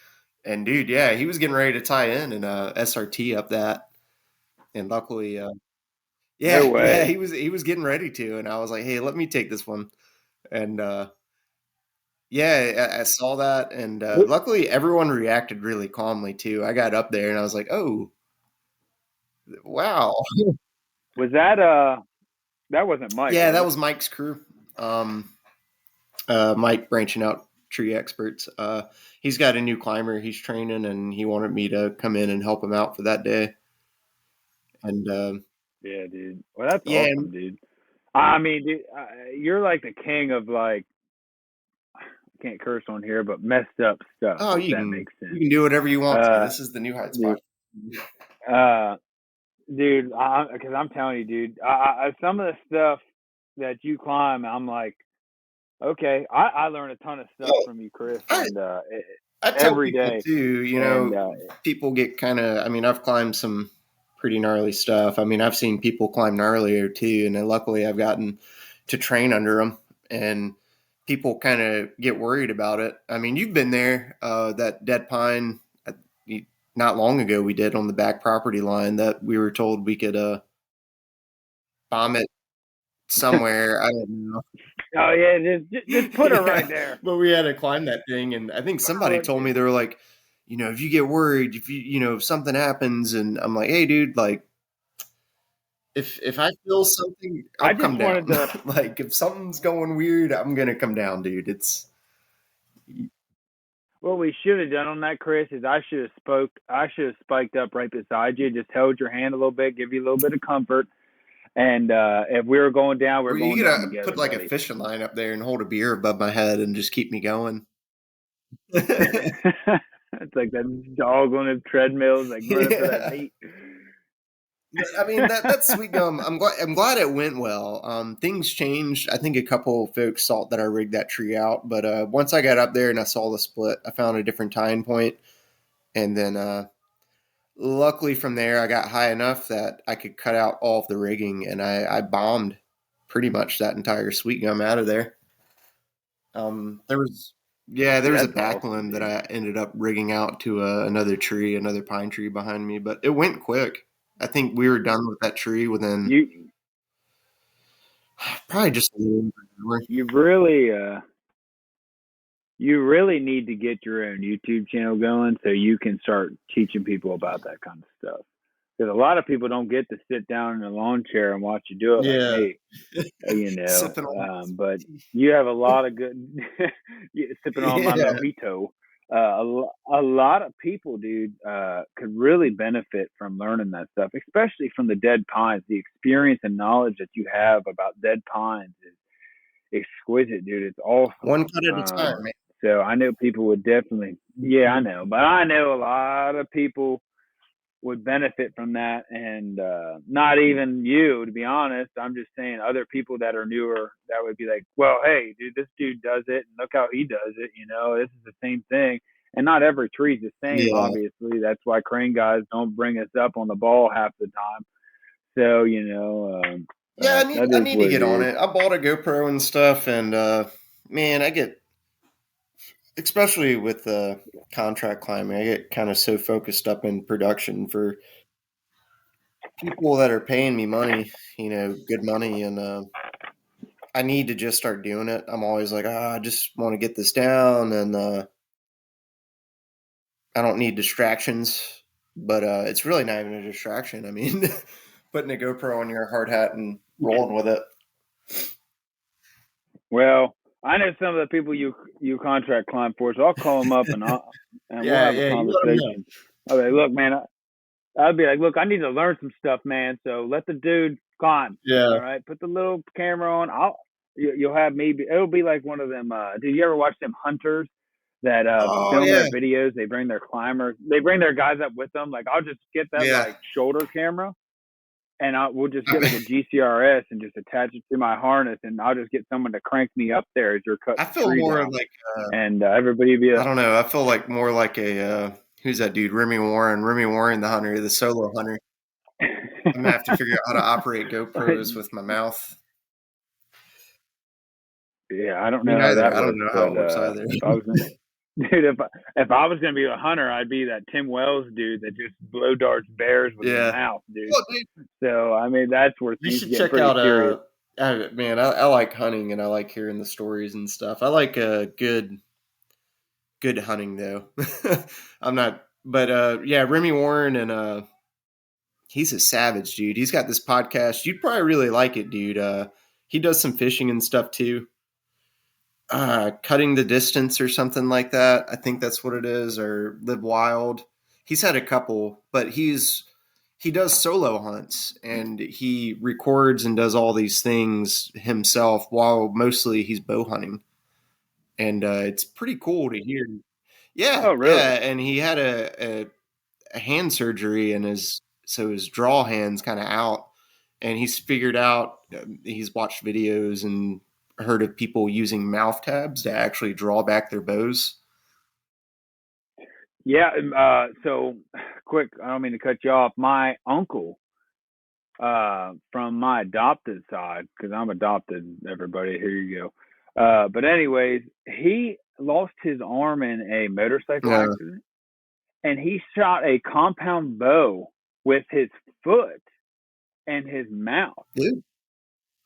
And dude, yeah, he was getting ready to tie in and SRT up that, and luckily, No yeah, way. he was getting ready to, and I was like, "Hey, let me take this one." And yeah, I saw that, and luckily everyone reacted really calmly too. I got up there and I was like, "Oh, wow." Was that wasn't Mike, Yeah, was that it? was Mike's crew. Um, Mike branching out tree experts. He's got a new climber he's training, and he wanted me to come in and help him out for that day. And Yeah, dude. Well, that's yeah, awesome, dude. I mean, dude, you're like the king of like can't curse on here, but messed up stuff. Oh, if that makes sense. You can do whatever you want to. Uh, This is the New Heights dude, podcast. dude, because I'm telling you, dude, some of the stuff that you climb, I'm like, okay, I learn a ton of stuff from you, Chris, and I tell every people day. too, people get kind of, I've climbed some pretty gnarly stuff. I've seen people climb gnarlier too. And luckily I've gotten to train under them, and people kind of get worried about it. You've been there, that dead pine not long ago we did on the back property line that we were told we could bomb it somewhere. I don't know. Oh yeah, just put her right there. But we had to climb that thing, and I think somebody told me, they were like, if you get worried, if something happens, and I'm like, hey, dude, like, if I feel something, I'll come down. Like, if something's going weird, I'm gonna come down, dude. It's what we should have done on that, Chris, is I should have spiked up right beside you, just held your hand a little bit, give you a little bit of comfort. And if we were going down, we're going down together. Put like buddy. A fishing line up there and hold a beer above my head and just keep me going. It's like that dog on a treadmill, like running for that meat. That's sweet gum. I'm glad it went well. Things changed. I think a couple of folks thought that I rigged that tree out, but once I got up there and I saw the split, I found a different tying point, and then luckily from there I got high enough that I could cut out all of the rigging, and I bombed pretty much that entire sweet gum out of there. There was a backland that I ended up rigging out to another pine tree behind me, but it went quick. I think we were done with that tree within probably just a little hour. You really need to get your own YouTube channel going so you can start teaching people about that kind of stuff. Because a lot of people don't get to sit down in a lawn chair and watch you do it. Like, hey, but you have a lot of good sipping on my mojito. A lot of people, dude, could really benefit from learning that stuff, especially from the dead pines. The experience and knowledge that you have about dead pines is exquisite, dude. It's awesome. One cut at a time, man. So I know people would definitely, I know, but I know a lot of people would benefit from that, and not even you, to be honest. I'm just saying other people that are newer that would be like, well, hey, dude, this dude does it, and look how he does it. This is the same thing, and not every tree's the same. Yeah. Obviously, that's why crane guys don't bring us up on the ball half the time. So I need to get on it. I bought a GoPro and stuff, and man, I get, especially with contract climbing, I get kind of so focused up in production for people that are paying me money, good money, and I need to just start doing it. I'm always like, I just want to get this down, and I don't need distractions, but it's really not even a distraction. Putting a GoPro on your hard hat and rolling with it. Well, I know some of the people you contract climb for, so I'll call them up and we'll have a conversation. I'll be like, look, man, I'll be like, look, I need to learn some stuff, man. So let the dude climb. Yeah. All right. Put the little camera on. You'll have me. It'll be like one of them. Did you ever watch them hunters that film their videos? They bring their climbers. They bring their guys up with them. Like, I'll just get that like shoulder camera. And we'll just get like a GCRS and just attach it to my harness, and I'll just get someone to crank me up there as you're cutting. I feel more down. Like, and everybody be. I don't know. I feel like more like a who's that dude? Remy Warren, the hunter, the solo hunter. I'm gonna have to figure out how to operate GoPros with my mouth. Yeah, I don't know how that works. I don't know how it works either. Dude, if I was gonna be a hunter, I'd be that Tim Wells dude that just blow darts bears with his mouth, dude. Well, dude. So that's where you should check out. Man, I like hunting, and I like hearing the stories and stuff. I like good hunting though. I'm not, but Remy Warren, and he's a savage, dude. He's got this podcast. You'd probably really like it, dude. He does some fishing and stuff too. Cutting the Distance or something like that. I think that's what it is, or Live Wild. He's had a couple, but he does solo hunts, and he records and does all these things himself while mostly he's bow hunting. and it's pretty cool to hear. Yeah, Oh, yeah, really? and he had a hand surgery, and his draw hands kind of out, and he's figured out. He's watched videos and heard of people using mouth tabs to actually draw back their bows. Yeah. So quick, I don't mean to cut you off. My uncle, from my adopted side, because I'm adopted, everybody, here you go. But anyways, he lost his arm in a motorcycle Yeah, accident, and he shot a compound bow with his foot and his mouth. dude.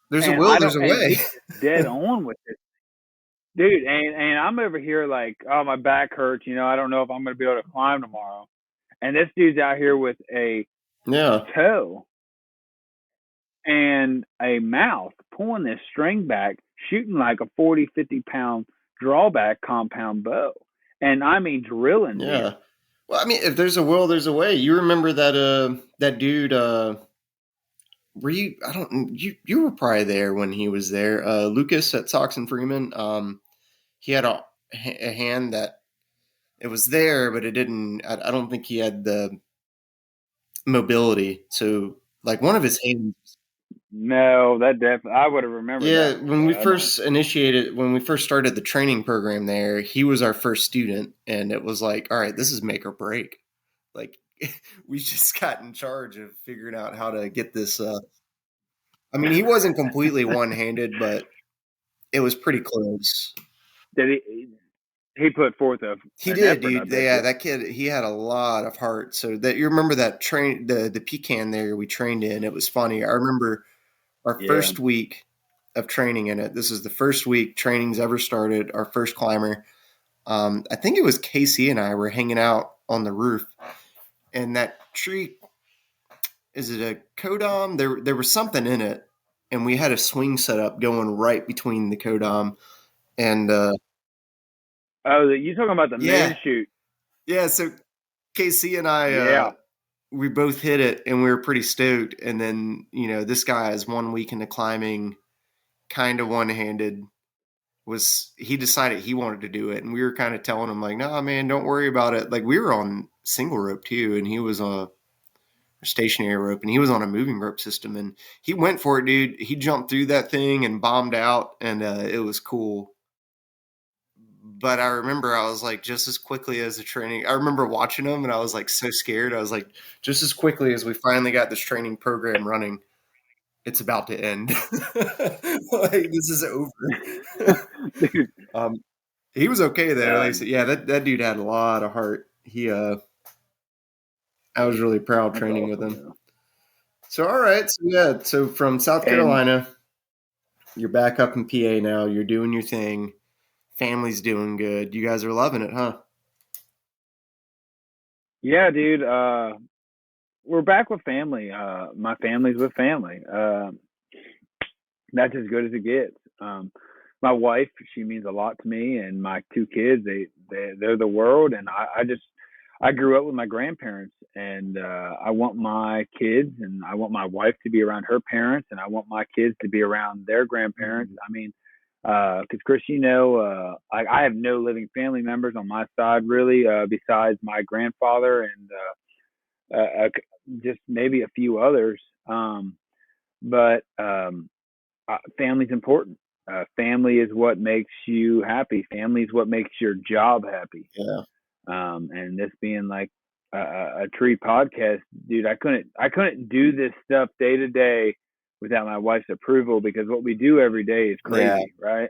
There's a And will, I there's don't, a and way. he was dead on with it, dude. And I'm over here like, oh, my back hurts. I don't know if I'm gonna be able to climb tomorrow. And this dude's out here with a Yeah, toe and a mouth pulling this string back, shooting like a 40, 50 pound drawback compound bow. And I mean, drilling yeah. deer. Well, I mean, if there's a will, there's a way. You remember that dude? Were you? I don't. You were probably there when he was there. Lucas at Sox and Freeman. He had a hand that it was there, but it didn't. I don't think he had the mobility. So, like one of his hands. No, that definitely, I would have remembered Yeah, that, when but we I don't. first initiated, when we first started the training program there, he was our first student, and it was like, all right, this is make or break. Like, we just got in charge of figuring out how to get this. I mean, he wasn't completely one-handed, but it was pretty close. Did he put forth He an did, effort, I dude. bet Yeah, you. that kid, he had a lot of heart. So that you remember that the pecan there we trained in. It was funny. I remember our Yeah. first week of training in it. This is the first week training's ever started. Our first climber. I think it was Casey and I were hanging out on the roof, and that tree, is it a codom? There was something in it, and we had a swing set up going right between the codom and Oh, you talking about the moon yeah, shoot? yeah. So Casey and I, Yeah. we both hit it, and we were pretty stoked. And then this guy is 1 week into climbing, kind of one handed. Was he decided he wanted to do it, and we were kind of telling him like, "Nah, man, don't worry about it." Like we were on single rope too, and he was on a stationary rope, and he was on a moving rope system, and he went for it, dude. He jumped through that thing and bombed out, and it was cool. But I remember I was like, just as quickly as the training, I remember watching him, and I was like so scared. I was like, just as quickly as we finally got this training program running, it's about to end. Like this is over. Dude, um, he was okay though. Like I uh, said, yeah, that dude had a lot of heart. I was really proud that's training with awesome, him. though. So all right, so yeah, so from South And Carolina, you're back up in PA now. You're doing your thing. Family's doing good. You guys are loving it, huh? yeah, dude, we're back with family. My family's with family. That's as good as it gets. My wife, she means a lot to me, and my two kids, they're the world. And I grew up with my grandparents, and I want my kids and I want my wife to be around her parents, and I want my kids to be around their grandparents. Mhm. I mean, because Chris, I have no living family members on my side really, besides my grandfather and just maybe a few others. But family's important. Family is what makes you happy. Family is what makes your job happy. Yeah, And this being like a tree podcast, dude, I couldn't do this stuff day to day without my wife's approval, because what we do every day is yeah, crazy, right?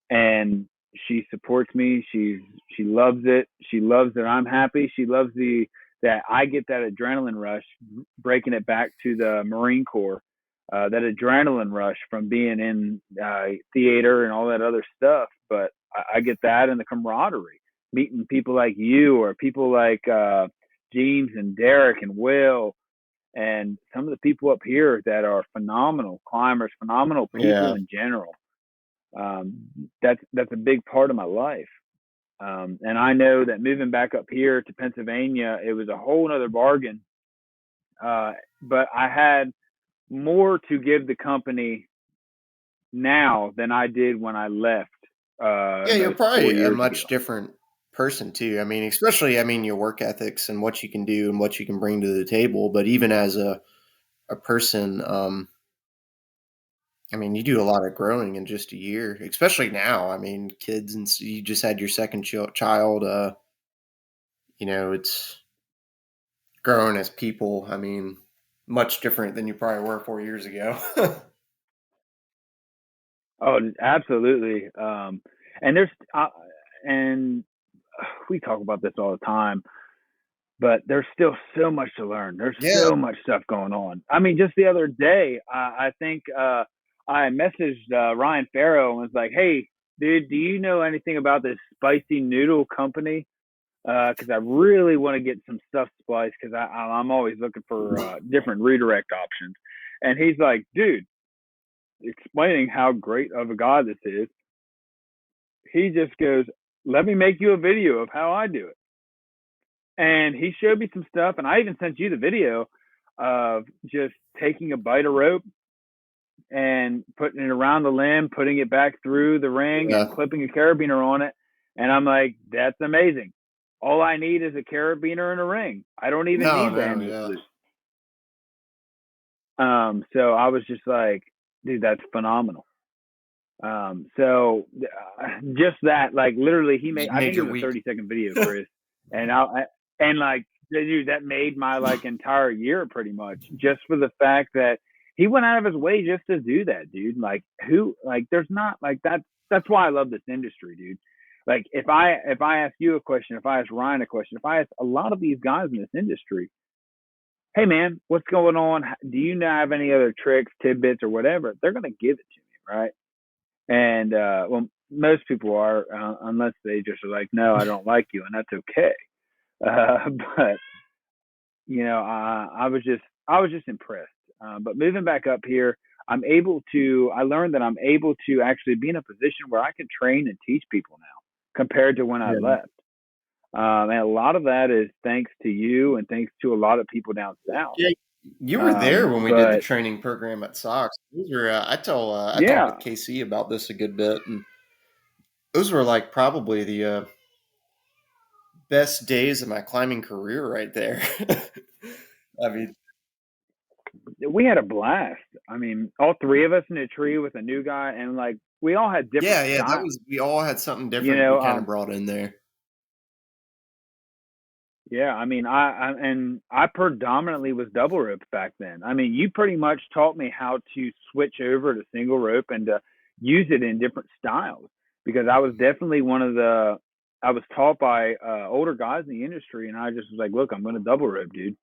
And she supports me. She loves it. She loves that I'm happy. She loves that I get that adrenaline rush, breaking it back to the Marine Corps. That adrenaline rush from being in theater and all that other stuff, but I get that and the camaraderie, meeting people like you or people like James and Derek and Will and some of the people up here that are phenomenal climbers, phenomenal people yeah, in general. That's a big part of my life. And I know that moving back up here to Pennsylvania, it was a whole nother bargain. Uh, but I had more to give the company now than I did when I left. Yeah, you're almost 4 probably a years ago. much different person too. I mean, especially, I mean, your work ethics and what you can do and what you can bring to the table. But even as a person, I mean, you do a lot of growing in just a year, especially now. I mean, kids, and you just had your second child. It's growing as people. I mean, much different than you probably were 4 years ago. Oh, absolutely. And there's and we talk about this all the time, but there's still so much to learn. There's Yeah, so much stuff going on. I mean, just the other day, I think I messaged Ryan Farrow and was like, "Hey, dude, do you know anything about this spicy noodle company? Because I really want to get some stuff spliced because I'm always looking for different redirect options." And he's like, "Dude," explaining how great of a guy this is. He just goes, "Let me make you a video of how I do it." And he showed me some stuff, and I even sent you the video of just taking a bite of rope and putting it around the limb, putting it back through the ring, and yeah. clipping a carabiner on it. And I'm like, that's amazing. All I need is a carabiner and a ring. I don't even No, need the no, endless yeah. loop. So I was just like, dude, that's phenomenal. So just that, like literally, he made. Just I made think it your was a week. 30-second video, Chris, and and like, dude, that made my like entire year pretty much, just for the fact that he went out of his way just to do that, dude. Like there's not like that. That's why I love this industry, dude. Like if I ask you a question, if I ask Ryan a question, if I ask a lot of these guys in this industry, hey man, what's going on? Do you have any other tricks, tidbits, or whatever? They're gonna give it to me, right? And well, most people are, unless they just are like, no, I don't like you, and that's okay. But I was just impressed. But moving back up here, I learned that I'm able to actually be in a position where I can train and teach people now compared to when I Yeah. left. And a lot of that is thanks to you and thanks to a lot of people down south. Yeah, you were there when we did the But training program at Sox. Those were I talked yeah, with KC about this a good bit, and those were like probably the best days of my climbing career right there. I mean, we had a blast. I mean, all three of us in a tree with a new guy, and like we all had different yeah, yeah, that styles. was we all had something You different we know, kind of brought in there. yeah. I mean, I predominantly was double rope back then. I mean, you pretty much taught me how to switch over to single rope and to use it in different styles because I was definitely one of the. I was taught by older guys in the industry, and I just was like, "Look, I'm going to double rope, dude."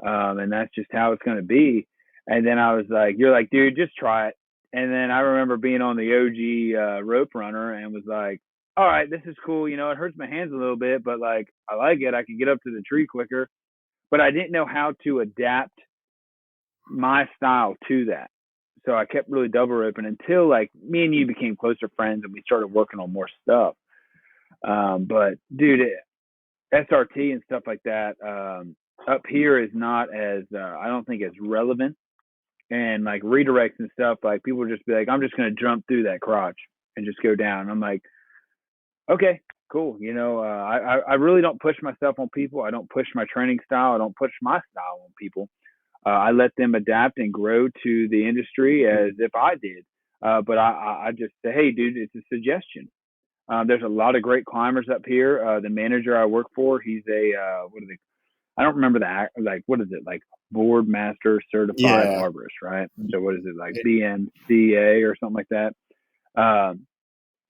And that's just how it's going to be. And then I was like, "You're like, dude, just try it." And then I remember being on the OG rope runner and was like, "All right, this is cool. You know, it hurts my hands a little bit, but like, I like it. I can get up to the tree quicker." But I didn't know how to adapt my style to that. So I kept really double roping until like me and you became closer friends and we started working on more stuff. But dude, SRT and stuff like that up here is not as I don't think as relevant, and like redirects and stuff, like people just be like, I'm just gonna jump through that crotch and just go down. And I'm like, okay, cool. You know, I really don't push myself on people. I don't push my training style. I don't push my style on people. I let them adapt and grow to the industry as if I did. But I just say, hey, dude, it's a suggestion. There's a lot of great climbers up here. The manager I work for, he's a what are they? I don't remember the like what is it like board master certified Yeah, arborist, right? So what is it like BMCA or something like that? Um,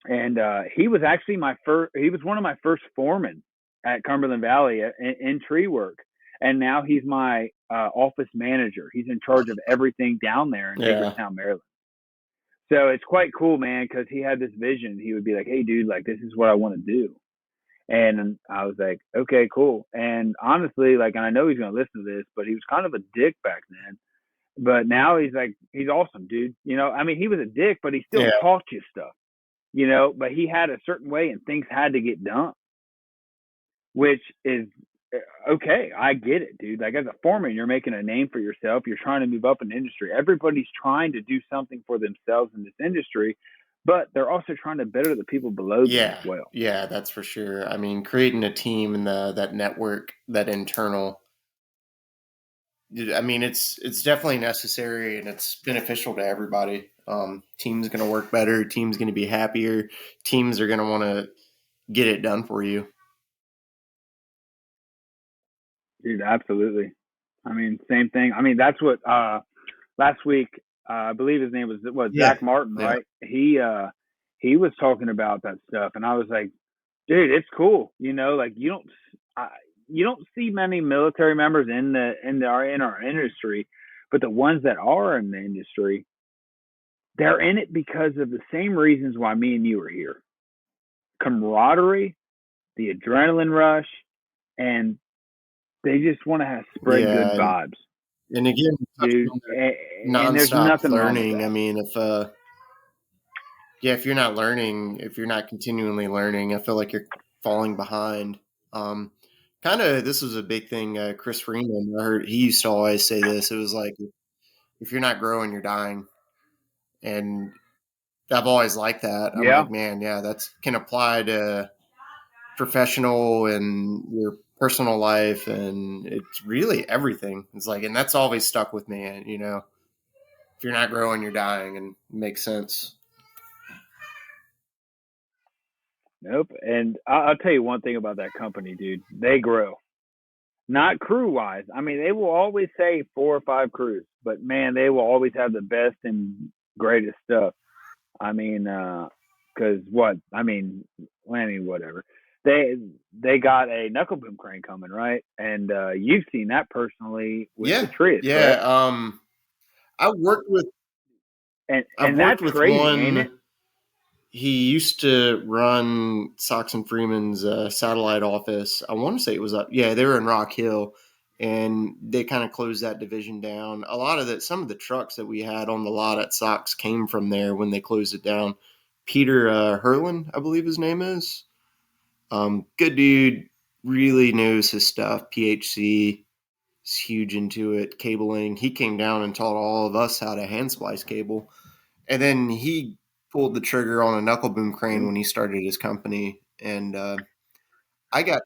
and he was actually my first. He was one of my first foremen at Cumberland Valley in tree work, and now he's my office manager. He's in charge of everything down there in yeah, Hagerstown, Maryland. So it's quite cool, man, because he had this vision. He would be like, "Hey, dude, like this is what I want to do." And I was like, okay, cool. And honestly, like, and I know he's going to listen to this, but he was kind of a dick back then. But now he's like, he's awesome, dude. You know, I mean, he was a dick, but he still yeah, taught you stuff, you know, but he had a certain way and things had to get done, which is okay. I get it, dude. Like, as a foreman, you're making a name for yourself. You're trying to move up in the industry. Everybody's trying to do something for themselves in this industry. but they're also trying to better the people below them as Yeah, well. yeah, that's for sure. I mean, creating a team and that network, that internal. I mean, it's definitely necessary and it's beneficial to everybody. Team's going to work better. Team's going to be happier. Teams are going to want to get it done for you. Dude, absolutely. I mean, same thing. I mean, that's what last week I believe his name was Yeah, Zach Martin, yeah, right? He was talking about that stuff, and I was like, dude, it's cool. You know, like you don't see many military members in our industry, but the ones that are in the industry, they're in it because of the same reasons why me and you are here: camaraderie, the adrenaline rush, and they just want to spread good yeah, vibes, and again, touching dude. on that And there's nonstop nothing wrong with learning. I that. mean, if you're not learning, if you're not continually learning, I feel like you're falling behind. Um, Kind of, this was a big thing. Chris Freeman, I heard he used to always say this. It was like, if you're not growing, you're dying. And I've always liked that. I'm Yeah, like, man, yeah, that's can apply to professional and your personal life, and it's really everything. It's like, and that's always stuck with me. And if you're not growing, you're dying, and it makes sense. nope. And I'll tell you one thing about that company, dude. They grow. Not crew wise. I mean, they will always say 4 or 5 crews, but man, they will always have the best and greatest stuff. I mean, because what? I mean, whatever. They they got a knuckle boom crane coming, right? And you've seen that personally with the Yeah, Trias, yeah. correct? I worked with I've And worked that's with crazy, ain't it? one. He used to run Sox and Freeman's satellite office. I want to say it was up. Yeah, they were in Rock Hill, and they kind of closed that division down. A lot of some of the trucks that we had on the lot at Sox came from there when they closed it down. Peter Herlin, I believe his name is. Good dude, really knows his stuff. PHC is huge into it. Cabling. He came down and taught all of us how to hand splice cable. And then he pulled the trigger on a knuckle boom crane when he started his company. And I got,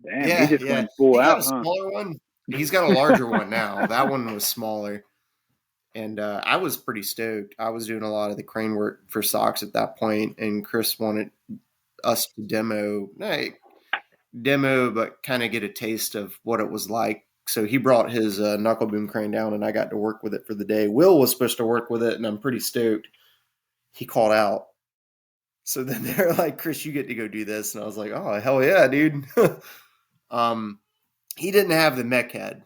Damn, he yeah, just yeah. went full He got out, a huh? smaller one. He's got a larger one now. That one was smaller. And I was pretty stoked. I was doing a lot of the crane work for Sox at that point, and Chris wanted us to demo, but kind of get a taste of what it was like. So he brought his knuckle boom crane down, and I got to work with it for the day. Will was supposed to work with it, and I'm pretty stoked. He called out. So then they're like, Chris, you get to go do this. And I was like, oh, hell yeah, dude. um, he didn't have the mech head.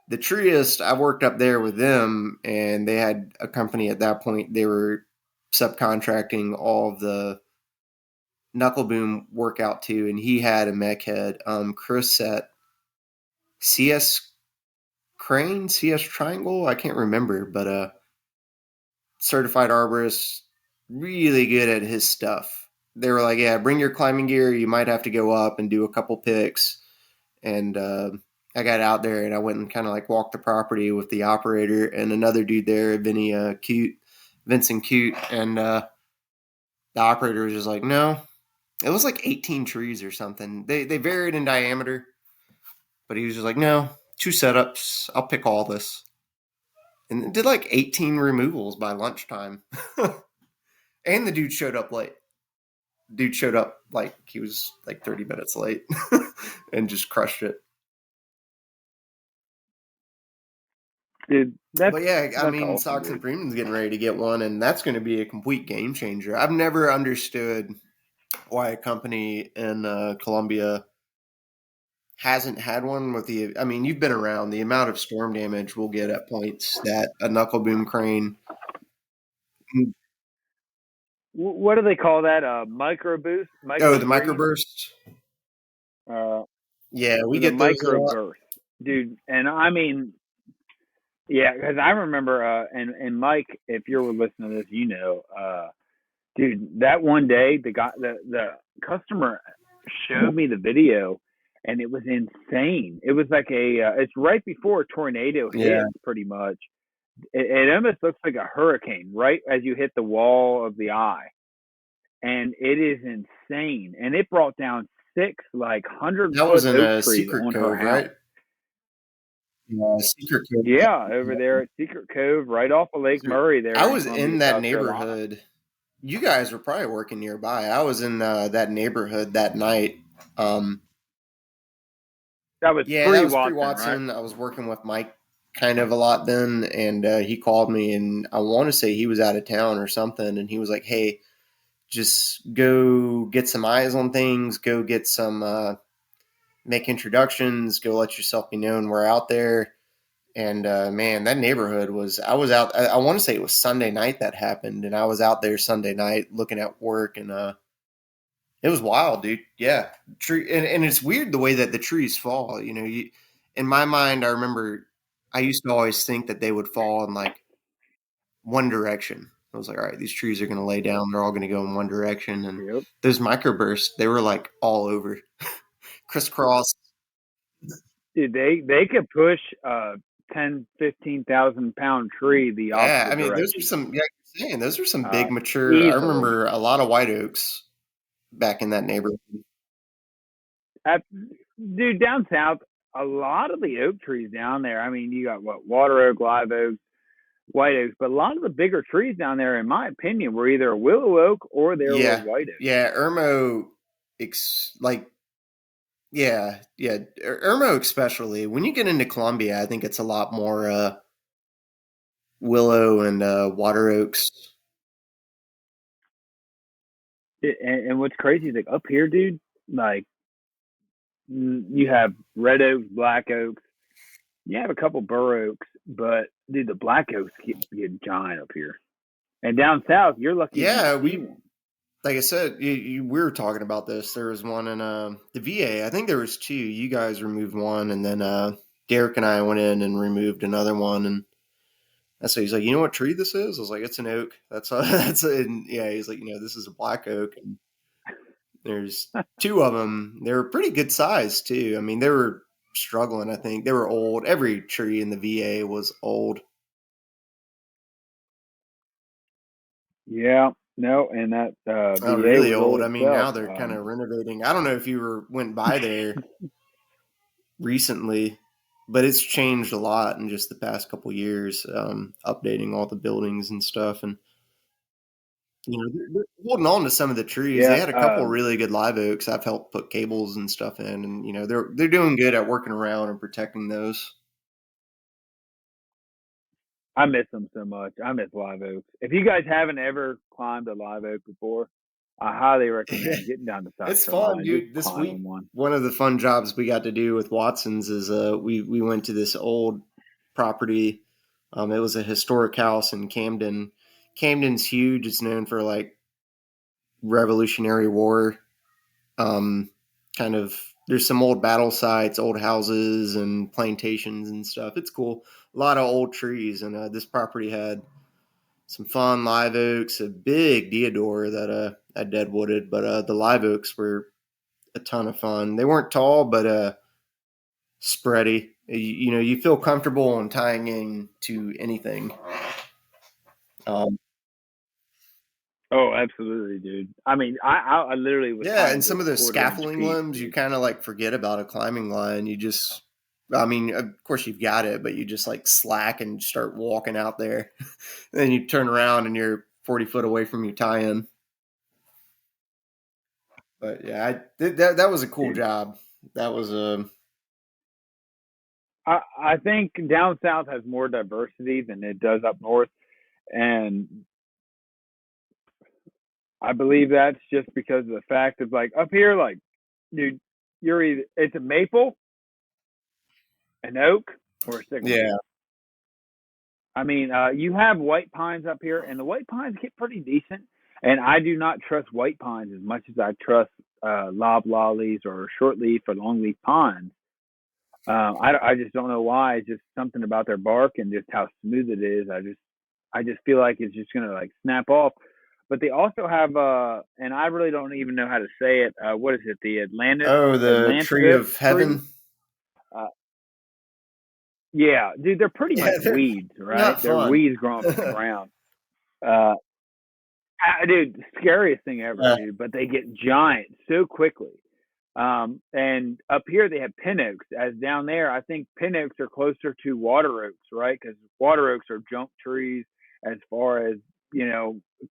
The Triest, I worked up there with them, and they had a company at that point. They were subcontracting all of the knuckle boom workout to, and he had a mech head. Chris set CS Crane, CS Triangle, I can't remember, but certified arborist, really good at his stuff. They were like, yeah, bring your climbing gear. You might have to go up and do a couple picks. And I got out there and I went and kind of like walked the property with the operator and another dude there, Vincent Cute. And the operator was just like, no, it was like 18 trees or something. They varied in diameter, but he was just like, no, 2 setups. I'll pick all this. And did like 18 removals by lunchtime. And the dude showed up late. Dude showed up like he was like 30 minutes late and just crushed it. Dude, But yeah, I that's mean, awesome, Sox and dude. Freeman's getting ready to get one, and that's going to be a complete game changer. I've never understood why a company in Columbia hasn't had one with the. I mean, you've been around the amount of storm damage we'll get at points that a knuckle boom crane. What do they call that? Micro boost, Oh, micro the freeze, microburst. uh, Yeah, we the get those a micro lot. burst, dude. And I mean, yeah, because I remember, and Mike, if you're listening to this, you know, dude, that one day the customer showed me the video, and it was insane. It was like it's right before a tornado Yeah, hits, pretty much, It almost looks like a hurricane right as you hit the wall of the eye, and it is insane. And it brought down six like hundred That was foot in oak a trees Secret on her Cove, house. right? Yeah, Secret Yeah, over Cove. there at Secret Cove, right off of Lake Murray, I there in was Columbia, in that South Carolina. neighborhood. You guys were probably working nearby. I was in that neighborhood that night. Um, That was yeah, that pre was pre Watson, right? Watson. I was working with Mike kind of a lot then, and he called me, and I want to say he was out of town or something, and he was like, "Hey, just go get some eyes on things. Go get some, make introductions. Go let yourself be known. We're out there." And man, that neighborhood was. I was out. I want to say it was Sunday night that happened, and I was out there Sunday night looking at work, and it was wild, dude. Yeah, tree, and it's weird the way that the trees fall. You know, in my mind, I remember I used to always think that they would fall in like one direction. I was like, all right, these trees are going to lay down. They're all going to go in one direction, and Yep. those microbursts, they were like all over, crisscross. Dude, they could push a 10, 15,000 pound tree the Yeah, I opposite mean, those are direction, some. Yeah, you're saying those are some uh, big mature. I easily. remember a lot of white oaks back in that neighborhood. At, dude, down south, a lot of the oak trees down there. I mean, you got what water oak, live oak, white oaks, but a lot of the bigger trees down there, in my opinion, were either a willow oak or they were Yeah, white oak. yeah, Irmo, like yeah, yeah, Irmo especially. When you get into Columbia, I think it's a lot more willow and water oaks. And what's crazy is like up here, dude, like you have red oaks, black oaks. You have a couple bur oaks, but dude, the black oaks get giant up here. And down south, you're lucky if you Yeah, see we one. like I said, we were talking about this. There was one in the VA. I think there was two. You guys removed one, and then Derek and I went in and removed another one. And that's so he's like, you know what tree this is? I was like, it's an oak. That's that's a, and yeah. He's like, this is a black oak. And there's two of them. They were pretty good size too. I mean, they were struggling. I think they were old. Every tree in the VA was old. Yeah, no, and that VA Really was old old. I mean, itself. now they're kind of renovating. I don't know if you went by there recently, but it's changed a lot in just the past couple years, updating all the buildings and stuff. And they're holding on to some of the trees. They Yeah, had a couple really good live oaks. I've helped put cables and stuff in, and they're doing good at working around and protecting those. I miss them so much. I miss live oaks. If you guys haven't ever climbed a live oak before, I highly recommend getting down to South It's fun, Carolina and just dude. This week, climbing one. one of the fun jobs we got to do with Watson's is we went to this old property. It was a historic house in Camden. Camden's huge. It's known for like Revolutionary War. Um, kind of. There's some old battle sites, old houses, and plantations and stuff. It's cool. A lot of old trees, and this property had some fun live oaks, a big deodar that I dead wooded, but the live oaks were a ton of fun. They weren't tall, but spready. You feel comfortable in tying in to anything. Um, Oh, absolutely, dude. I mean, I literally was yeah, tying and some to of those 1/4 inch scaffolding piece, limbs, you dude. kind of like forget about a climbing line. You just, I mean, of course you've got it, but you just like slack and start walking out there. Then you turn around and you're 40 foot away from your tie-in. But yeah, that was a cool Dude, job. That was a I think down south has more diversity than it does up north, and I believe that's just because of the fact of like up here, like, dude, you're either it's a maple, an oak, or a sycamore. yeah. I mean, you have white pines up here, and the white pines get pretty decent. And I do not trust white pines as much as I trust loblollies or shortleaf or longleaf pines. I just don't know why. It's just something about their bark and just how smooth it is. I just feel like it's just gonna like snap off. But they also have and I really don't even know how to say it. What is it? The Oh, the tree Atlantis of tree. heaven. Uh, Yeah, dude, they're pretty much Yeah, they're weeds, right? not They're fun. weeds growing from the ground. Uh, dude, scariest thing ever, Uh, dude. But they get giant so quickly. And up here they have pin oaks. As down there, I think pin oaks are closer to water oaks, right? Because water oaks are junk trees as far as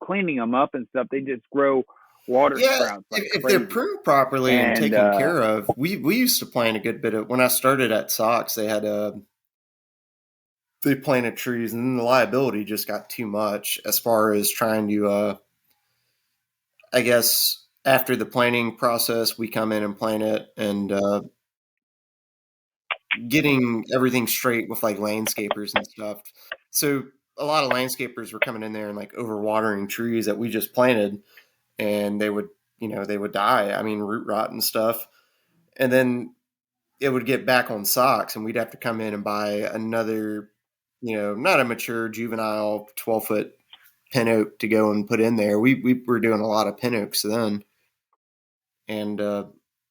cleaning them up and stuff. They just grow water yeah, sprouts like if they're crazy. pruned properly and And taken care of, we used to plant a good bit of. When I started at Sox, they planted trees, and then the liability just got too much as far as trying to. I guess after the planting process, we come in and plant it, and getting everything straight with like landscapers and stuff. So a lot of landscapers were coming in there and like overwatering trees that we just planted, and they would die. I mean, root rot and stuff. And then it would get back on socks, and we'd have to come in and buy another, not a mature juvenile 12-foot pin oak to go and put in there. We were doing a lot of pin oaks then, and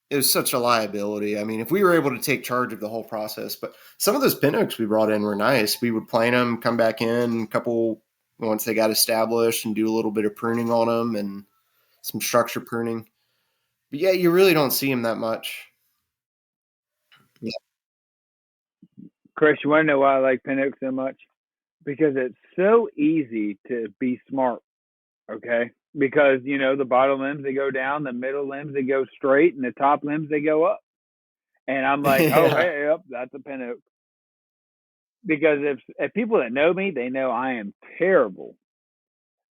it was such a liability. I mean, if we were able to take charge of the whole process, but some of those pin oaks we brought in were nice. We would plant them, come back in a couple once they got established, and do a little bit of pruning on them and some structure pruning. But yeah, you really don't see them that much. Yeah. Chris, you want to know why I like pin oaks so much? Because it's so easy to be smart. Okay, because the bottom limbs they go down, the middle limbs they go straight, and the top limbs they go up. And I'm like, oh, Yeah. hey, yep, that's a pin oak. Because if people that know me, they know I am terrible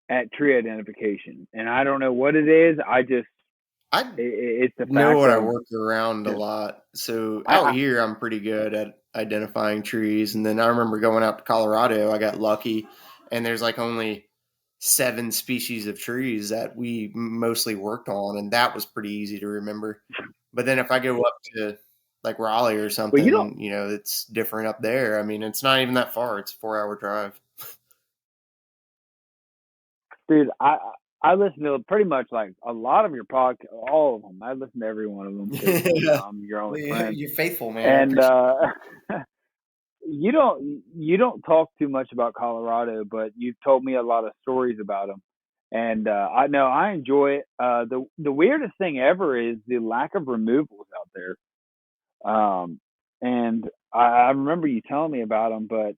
at tree identification, and I don't know what it is. I It's the know fact what I of work around a just lot. So out I here, I'm pretty good at identifying trees. And then I remember going out to Colorado, I got lucky, and there's like only 7 species of trees that we mostly worked on, and that was pretty easy to remember. But then if I go up to like Raleigh or well, you don't, something, it's different up there. I mean, it's not even that far. It's a 4-hour drive. dude. I listen to pretty much like a lot of your podcast, all of them. I listen to every one of them because I'm your only friend. You're faithful, man. I And appreciate you don't talk too much about Colorado, but you've told me a lot of stories about them, and I know I enjoy it. The weirdest thing ever is the lack of removals out there. And I remember you telling me about them, but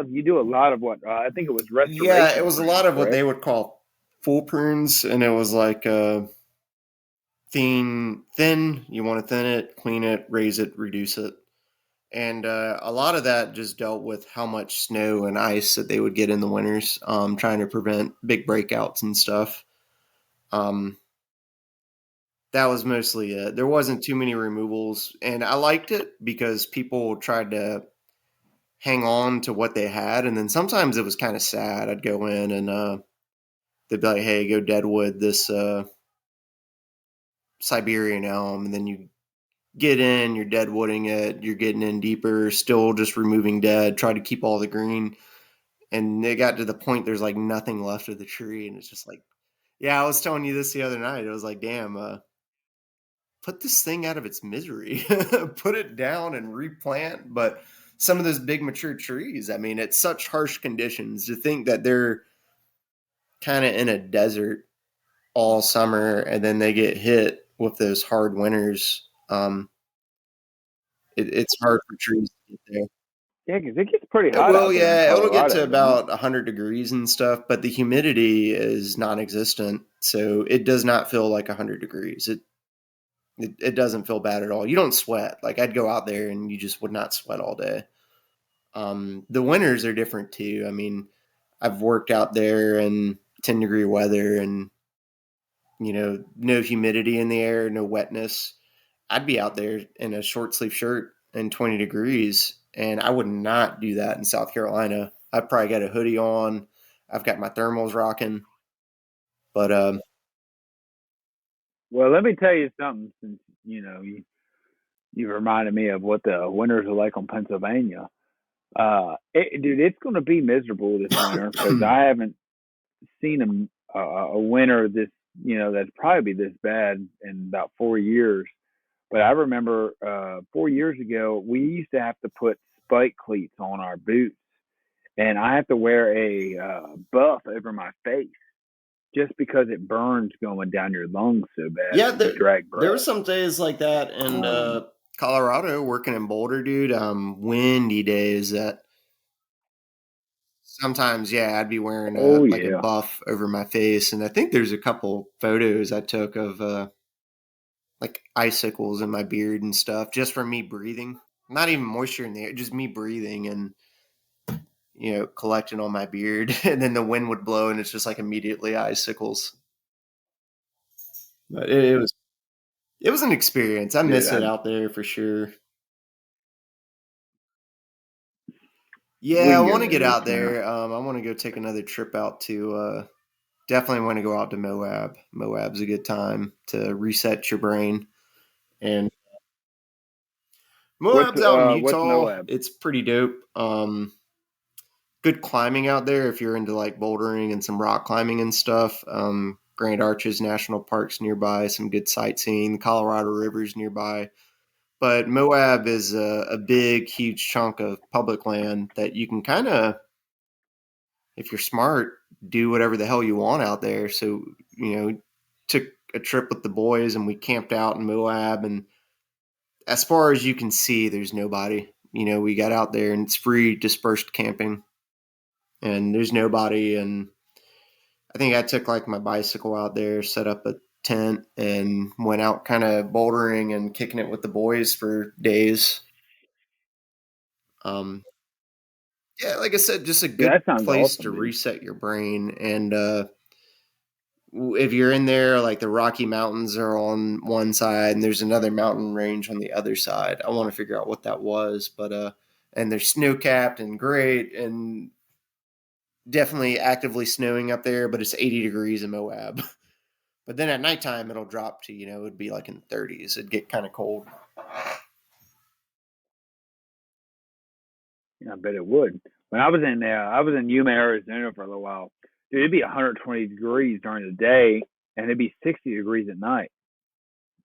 you do a lot of what I think it was Yeah, it restoration was a pruning, lot of what correct? they would call full prunes, and it was like thin. You want to thin it, clean it, raise it, reduce it, and a lot of that just dealt with how much snow and ice that they would get in the winters, trying to prevent big breakouts and stuff. Um, that was mostly it. There wasn't too many removals, and I liked it because people tried to hang on to what they had, and then sometimes it was kind of sad. I'd go in and they'd be like, "Hey, go deadwood this Siberian elm," and then you get in, you're deadwooding it, you're getting in deeper, still just removing dead, try to keep all the green, and it got to the point there's like nothing left of the tree, and it's just like, yeah, I was telling you this the other night. It was like, damn, put this thing out of its misery, put it down and replant. But some of those big mature trees, I mean, it's such harsh conditions to think that they're kind of in a desert all summer and then they get hit with those hard winters. It's hard for trees to get there. Yeah, because it gets pretty It hot will, out there in yeah. It'll get to Colorado, don't it? about 100 degrees and stuff, but the humidity is non-existent, so it does not feel like 100 degrees. It doesn't feel bad at all. You don't sweat. Like I'd go out there and you just would not sweat all day. The winters are different too. I mean, I've worked out there in 10-degree weather and no humidity in the air, no wetness. I'd be out there in a short sleeve shirt and 20 degrees, and I would not do that in South Carolina. I've probably got a hoodie on. I've got my thermals rocking, but Well, let me tell you something. Since you reminded me of what the winters are like on Pennsylvania. Dude, it's going to be miserable this winter because I haven't seen a winter that's probably be this bad in about 4 years. But I remember 4 years ago we used to have to put bike cleats on our boots, and I have to wear a buff over my face just because it burns going down your lungs so bad Yeah, when you drag there breath. were some days like that in Colorado working in Boulder, dude. Windy days that sometimes, yeah, I'd be wearing Oh like a yeah. buff over my face, and I think there's a couple photos I took of like icicles in my beard and stuff just from me breathing. Not even moisture in the air, just me breathing and collecting on my beard, and then the wind would blow, and it's just like immediately icicles. But it was an experience. I Dude, miss it out there for sure. we Yeah, I can go want to there get this out winter. there. I want to go take another trip out to. Definitely want to go out to Moab. Moab's a good time to reset your brain. And Moab's out in What's Utah. Moab? It's pretty dope. Good climbing out there if you're into like bouldering and some rock climbing and stuff. Grand Arches National Park's nearby. Some good sightseeing. The Colorado River's nearby. But Moab is a big, huge chunk of public land that you can kind of, if you're smart, do whatever the hell you want out there. So, took a trip with the boys and we camped out in Moab. And as far as you can see, there's nobody. We got out there and it's free dispersed camping and there's nobody. And I think I took like my bicycle out there, set up a tent, and went out kind of bouldering and kicking it with the boys for days. Um, yeah, like I said, just a Yeah, good that sounds place awesome, to dude. reset your brain. And if you're in there, like the Rocky Mountains are on one side, and there's another mountain range on the other side. I want to figure out what that was, but and they're snow capped and great, and definitely actively snowing up there. But it's 80 degrees in Moab. But then at nighttime, it'll drop to it'd be like in the 30s. It'd get kind of cold. Yeah, I bet it would. When I was in Yuma, Arizona for a little while. Dude, it'd be 120 degrees during the day, and it'd be 60 degrees at night.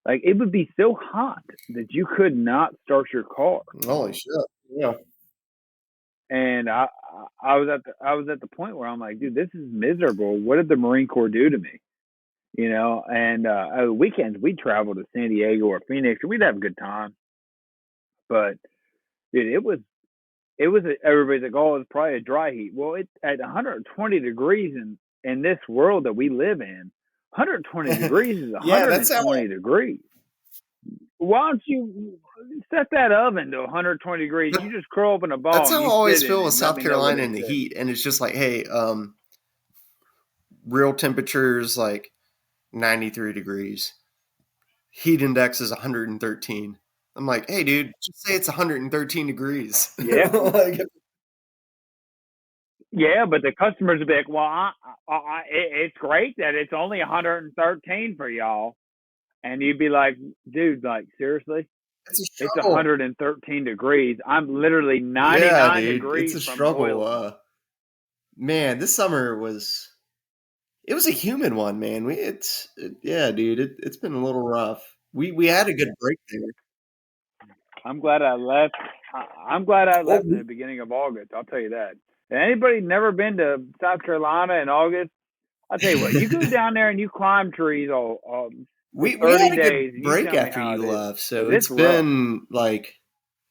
Like it would be so hot that you could not start your car. Holy shit! Yeah. And I was at the point where I'm like, dude, this is miserable. What did the Marine Corps do to me? And weekends we'd travel to San Diego or Phoenix, and we'd have a good time. But dude, everybody's like, oh, it's probably a dry heat. Well, it's at 120 degrees in this world that we live in. 120 degrees is Yeah, that's how 120 degrees. Why don't you set that oven to 120 degrees? You just curl up in a that's ball and how I you always sit in feel it with and let South me know what Carolina it in the says. heat, and it's just like, hey, real temperatures like 93 degrees. Heat index is 113. I'm like, hey, dude, just say it's 113 degrees. Yeah, Like, yeah, but the customers would be like, well, it's great that it's only 113 for y'all. And you'd be like, dude, like, seriously? it's a It's struggle. 113 degrees. I'm literally Yeah, 99 dude, it's degrees a from struggle. boiling. Man, this summer it was a human one, man. Yeah, dude, it's been a little rough. We had a good break there. I'm glad I left. I'm glad I Well, left in the beginning of August. I'll tell you that. And anybody never been to South Carolina in August? I'll tell you what. You go down there and you climb trees for we 30 had a good days, and you break tell me after how you it is, left, so because it's it's rough. been like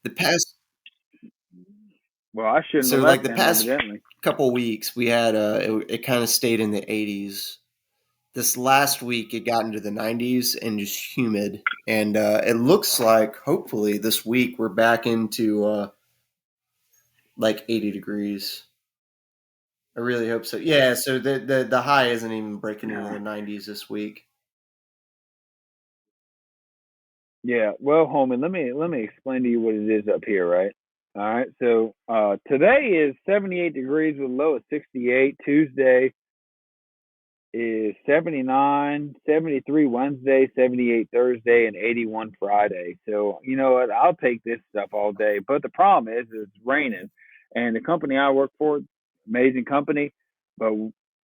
the past. Well, I shouldn't So have like left the then, past evidently. couple weeks, we had it kind of stayed in the 80s. This last week, it got into the 90s and just humid, and it looks like hopefully this week we're back into like 80 degrees. I really hope so. Yeah, so the high isn't even breaking into Yeah. the 90s this week. Yeah. Well, homie, let me explain to you what it is up here, right? All right. So today is 78 degrees with a low of 68. Tuesday is 79, 73 Wednesday, 78 Thursday, and 81 Friday. So, you know what? I'll take this stuff all day. But the problem is it's raining. And the company I work for, amazing company, but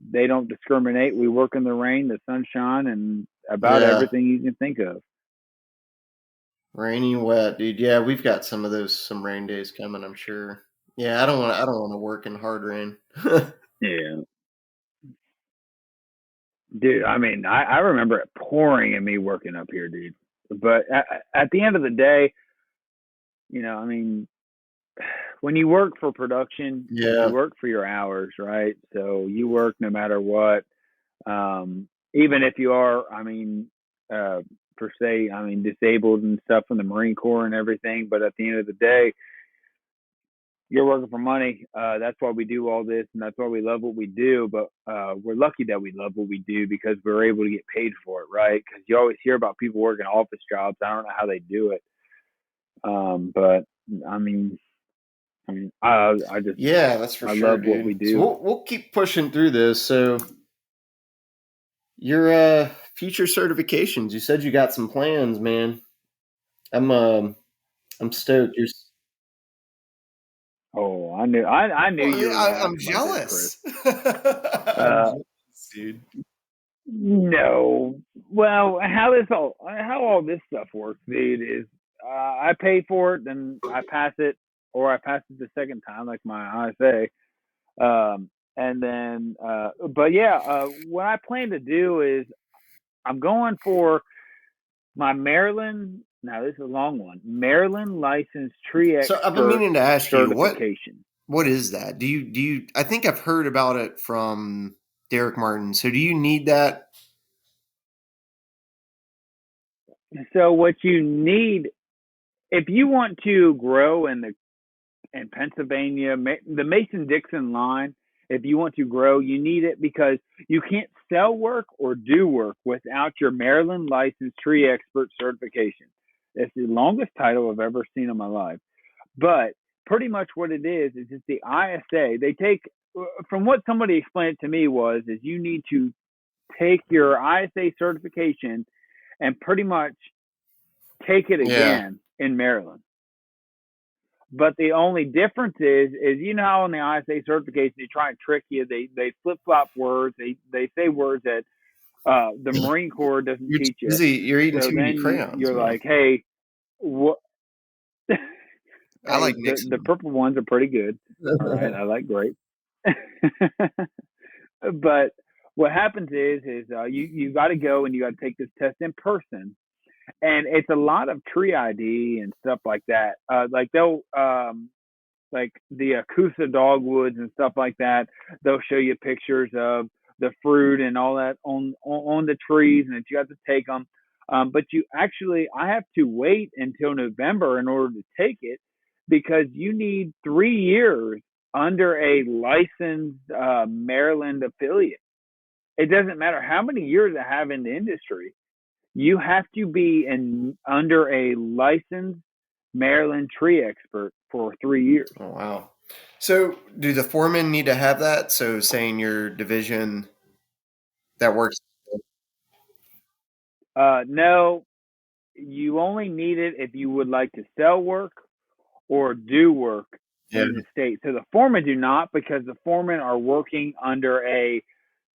they don't discriminate. We work in the rain, the sunshine, and about Yeah. everything you can think of. Rainy, wet, dude. Yeah, we've got some rain days coming, I'm sure. Yeah, I don't want to work in hard rain. Yeah, dude. I mean, I remember it pouring and me working up here, dude. But at the end of the day, I mean, when you work for production, you Yeah. work for your hours, right? So you work no matter what. Even if you are, I mean, uh, per se, I mean, disabled and stuff in the Marine Corps and everything. But at the end of the day, you're working for money. That's why we do all this, and that's why we love what we do. But we're lucky that we love what we do because we're able to get paid for it, right? Because you always hear about people working office jobs. I don't know how they do it, but I mean, I just Yeah, that's for I sure, love what we dude. So do. we'll keep pushing through this. So your future certifications, you said you got some plans, man. I'm stoked. Oh, I knew Well, you were gonna I'm ask about this, Chris. jealous. I'm Uh, jealous, dude. no. Well, how all this stuff works, dude, is I pay for it, then I pass it, or I pass it the second time, like my ISA. And then, but yeah, what I plan to do is I'm going for my Maryland. Now this is a long one. Maryland licensed tree So I've been expert meaning to ask you certification. what is that? Do you I think I've heard about it from Derek Martin. So do you need that? So what you need if you want to grow in Pennsylvania, the Mason Dixon line, if you want to grow, you need it because you can't sell work or do work without your Maryland licensed tree expert certification. It's the longest title I've ever seen in my life. But pretty much what it is it's the ISA. They take, from what somebody explained to me is you need to take your ISA certification and pretty much take it Yeah. again in Maryland. But the only difference is how in the ISA certification they try and trick you. They flip flop words. They say words that the Marine Corps doesn't You're too teach you. busy. You're eating So too many then crayons, you're man. like, hey, what? I Hey, like the mixing purple ones are pretty good. All right, them. I like grape. But what happens is you got to go and you got to take this test in person, and it's a lot of tree ID and stuff like that. Like they'll like the Coosa dogwoods and stuff like that. They'll show you pictures of the fruit and all that on the trees, and that you have to take them. But I have to wait until November in order to take it because you need 3 years under a licensed Maryland affiliate. It doesn't matter how many years I have in the industry. You have to be under a licensed Maryland tree expert for 3 years. Oh, wow. So do the foremen need to have that? So saying your division that works. No, you only need it if you would like to sell work or do work Yeah. in the state. So the foremen do not because the foremen are working under a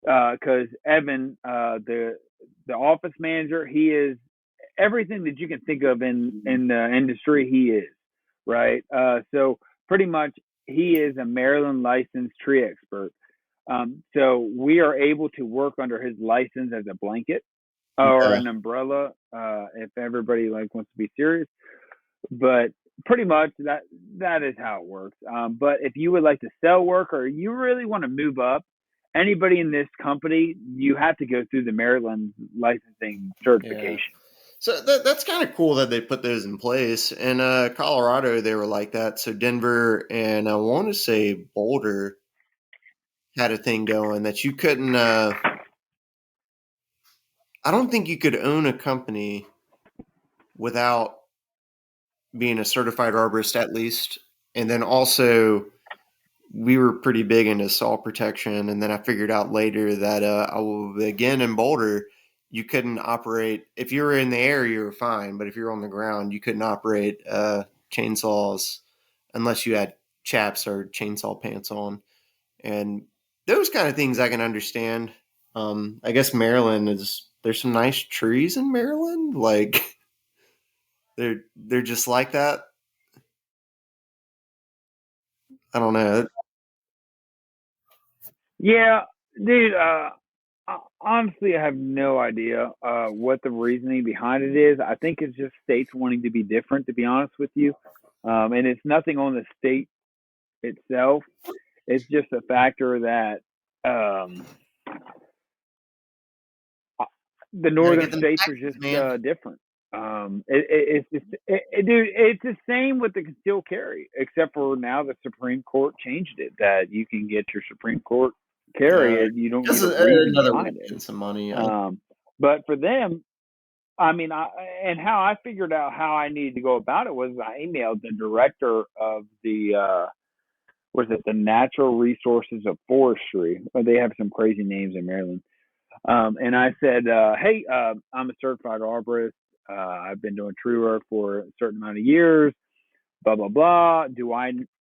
because Evan, the office manager, he is everything that you can think of in the industry. He is right. So pretty much he is a Maryland licensed tree expert. So we are able to work under his license as a blanket or Yeah. an umbrella if everybody like wants to be serious. But pretty much that is how it works. But if you would like to sell work or you really want to move up, anybody in this company, you have to go through the Maryland licensing Yeah. certification. So that's kind of cool that they put those in place. In Colorado, they were like that. So Denver and I want to say Boulder had a thing going that you couldn't. I don't think you could own a company without being a certified arborist at least. And then also, we were pretty big into saw protection. And then I figured out later that again in Boulder, you couldn't operate if you were in the air, you were fine. But if you're on the ground, you couldn't operate chainsaws unless you had chaps or chainsaw pants on. And those kind of things I can understand. I guess Maryland is there's some nice trees in Maryland. Like They're just like that. I don't know. Yeah, dude. Honestly, I have no idea what the reasoning behind it is. I think it's just states wanting to be different, to be honest with you. And it's nothing on the state itself. It's just a factor that um, the Gotta get northern them states are taxes, just man. different. Dude, it's the same with the concealed carry, except for now the Supreme Court changed it that you can get your Supreme Court carry and you don't Just need a reason another way behind of it. getting some money. But for them, I mean, and how I figured out how I needed to go about it was I emailed the director of the was it the Natural Resources of Forestry? They have some crazy names in Maryland. And I said, hey, I'm a certified arborist. I've been doing tree work for a certain amount of years. Blah blah blah.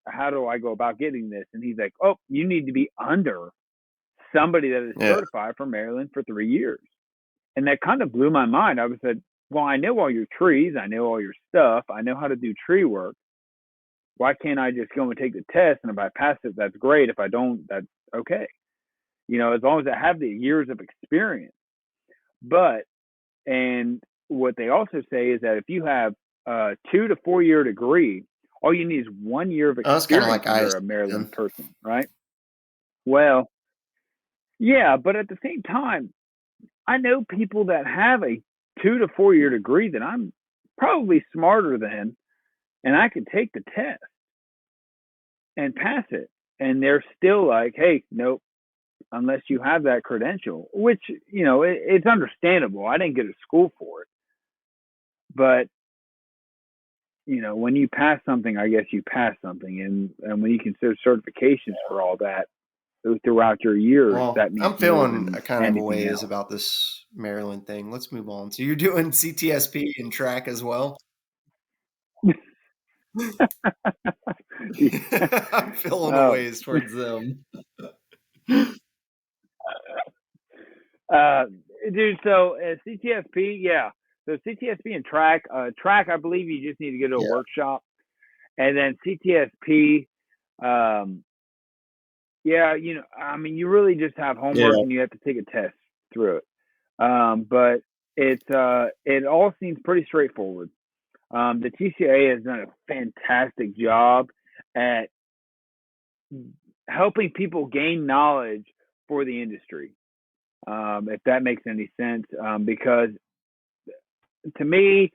How do I go about getting this? And he's like, oh, you need to be under somebody that is Yeah. certified for Maryland for 3 years. And that kind of blew my mind. I was said, well, I know all your trees, I know all your stuff, I know how to do tree work. Why can't I just go and take the test? And if I pass it, that's great. If I don't, that's okay. As long as I have the years of experience. But and what they also say is that if you have a 2 to 4 year degree, all you need is 1 year of Oh, it's kind of experience like ice. under a Maryland person, right? Well, yeah, but at the same time, I know people that have a 2 to 4 year degree that I'm probably smarter than, and I can take the test and pass it. And they're still like, hey, nope, unless you have that credential, which, it's understandable. I didn't go to school for it. But, when you pass something, I guess you pass something. And when you consider certifications for all that throughout your years, Well, that means I'm more feeling a than kind of a anything ways else. about this Maryland thing. Let's move on. So you're doing CTSP and track as well? I'm feeling a Oh, ways towards them. Uh, dude, so CTSP, yeah. So CTSP and track, I believe you just need to go to a Yeah. workshop, and then CTSP, um, yeah, I mean, you really just have homework Yeah. and you have to take a test through it. But it all seems pretty straightforward. The TCA has done a fantastic job at helping people gain knowledge for the industry. If that makes any sense, because to me,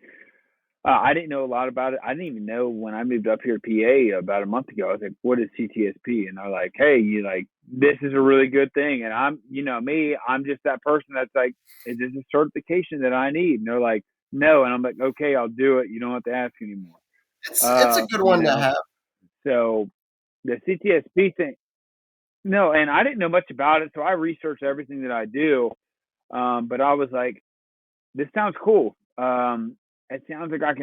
I didn't know a lot about it. I didn't even know when I moved up here to PA about a month ago. I was like, "What is CTSP?" And they're like, "Hey, this is a really good thing." And I'm just that person that's like, "Is this a certification that I need?" And they're like, "No." And I'm like, "Okay, I'll do it. You don't have to ask anymore." It's a good You one to know. have. So the CTSP thing, no, and I didn't know much about it, so I researched everything that I do. But I was like, this sounds cool. It sounds like I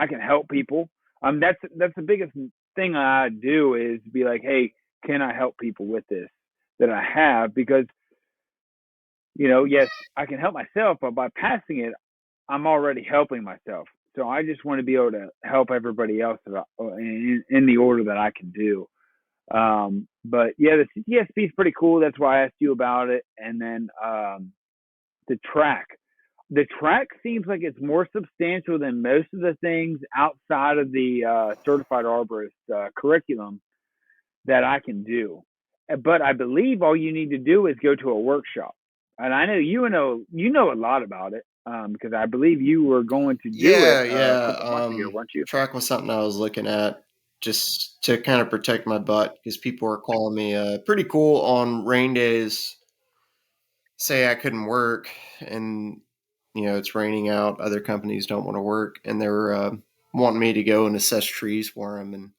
can help people. That's the biggest thing I do is be like, hey, can I help people with this that I have? Because yes, I can help myself, but by passing it, I'm already helping myself. So I just want to be able to help everybody else in the order that I can do. But yeah, the CTSP is pretty cool. That's why I asked you about it. And then the track. The track seems like it's more substantial than most of the things outside of the certified arborist curriculum that I can do. But I believe all you need to do is go to a workshop, and I know you know a lot about it because I believe you were going to do it Yeah, a yeah. couple months ago, weren't you? Track was something I was looking at just to kind of protect my butt because people were calling me pretty cool on rain days. Say I couldn't work, and it's raining out. Other companies don't want to work, and they were wanting me to go and assess trees for them, and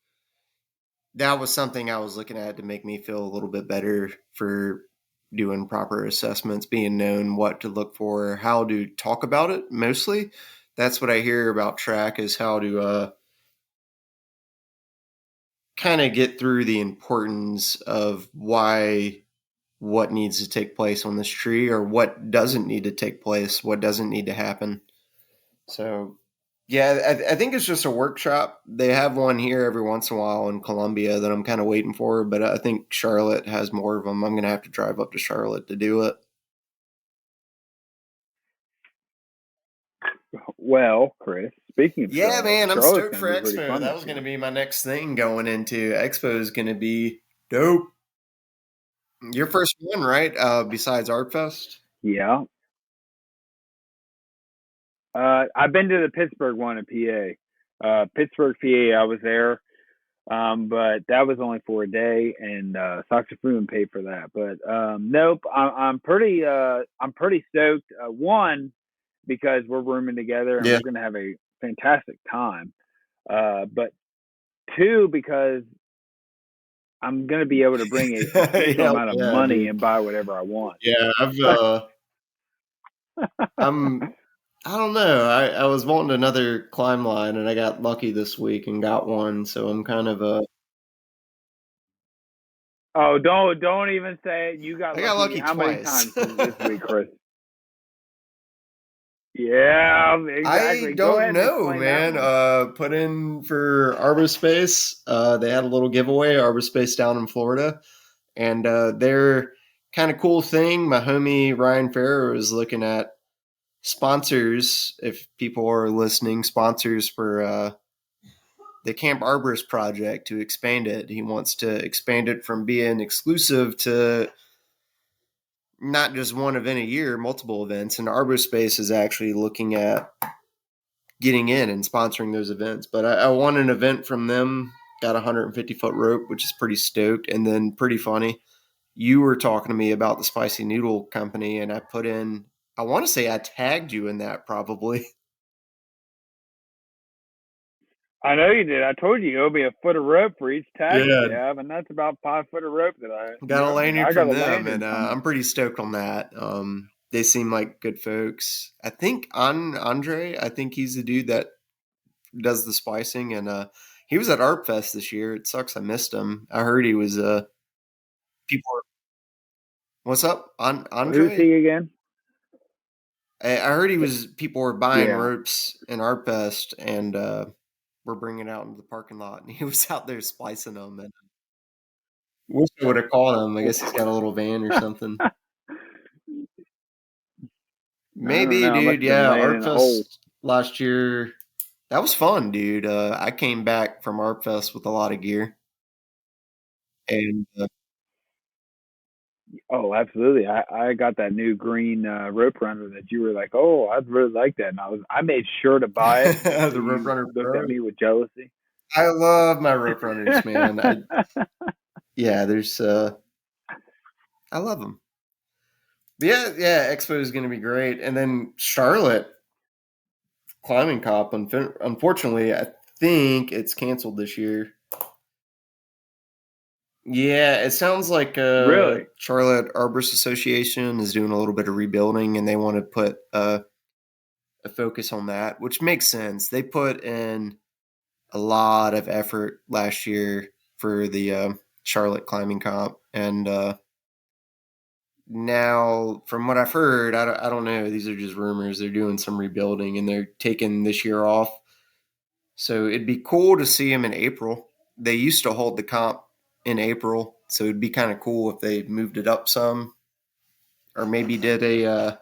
that was something I was looking at to make me feel a little bit better for doing proper assessments, being known what to look for, how to talk about it. Mostly, that's what I hear about track is how to kind of get through the importance of why what needs to take place on this tree or what doesn't need to take place, what doesn't need to happen. So Yeah, I think it's just a workshop. They have one here every once in a while in Columbia that I'm kind of waiting for, but I think Charlotte has more of them. I'm going to have to drive up to Charlotte to do it. Well, Chris, speaking of Yeah, Charlotte, man, I'm Charlotte's stoked going for to be pretty Expo. fun That this was going to year. be my next thing going into Expo is going to be dope. Your first one, right? Besides Art Fest? Yeah. I've been to the Pittsburgh one in PA. Pittsburgh, PA, I was there. But that was only for a day, and Soccer Food paid for that. But nope, I'm pretty stoked. One, because we're rooming together and Yeah. we're gonna have a fantastic time. But two, because I'm gonna be able to bring a substantial Hell amount of yeah, money dude. and buy whatever I want. Yeah, I'm I don't know. I was wanting another climb line and I got lucky this week and got one, so I'm kind of Oh, don't even say it. You got I got lucky lucky how many twice. times this week, Chris? Yeah, I exactly. Go don't ahead and know, explain that man. one. Put in for Arbor Space. They had a little giveaway, Arbor Space down in Florida. And their kind of cool thing, my homie Ryan Farrer was looking at sponsors, if people are listening, sponsors for the Camp Arborist project to expand it. He wants to expand it from being exclusive to not just one event a year, multiple events. And Arbor Space is actually looking at getting in and sponsoring those events. But I won an event from them, got a 150-foot rope, which is pretty stoked. And then pretty funny, you were talking to me about the spicy noodle company, and I put in, I want to say I tagged you in that probably. I know you did. I told you it'll be a foot of rope for each tag that Yeah, you have, and that's about 5 foot of rope that got a I lanyard got from a them, and lanyard from I'm them. pretty stoked on that. They seem like good folks. I think Andre, I think he's the dude that does the splicing, and he was at Art Fest this year. It sucks I missed him. I heard he was people. What's up, Who's Andre? he again? I heard he was people were buying Yeah. ropes in Art Fest, and we're bringing it out into the parking lot, and he was out there splicing them. And wish I would have called him. I guess he's got a little van or something. I don't Maybe, know. I must dude. have been Yeah, laying in a hole. Artfest last year. That was fun, dude. I came back from Artfest with a lot of gear, and Oh, absolutely. I got that new green rope runner that you were like, oh, I'd really like that, and I made sure to buy it just so the Rope you Runner looked at Pro. me with jealousy. I love my rope runners, man. Yeah, there's I love them. Yeah, Expo is going to be great, and then Charlotte climbing cop. Unfortunately, I think it's canceled this year. Yeah, it sounds like Really? Charlotte Arborist Association is doing a little bit of rebuilding, and they want to put a focus on that, which makes sense. They put in a lot of effort last year for the Charlotte climbing comp, and now from what I've heard, I don't know. These are just rumors. They're doing some rebuilding, and they're taking this year off. So it'd be cool to see them in April. They used to hold the comp in April, so it'd be kind of cool if they moved it up some, or maybe did a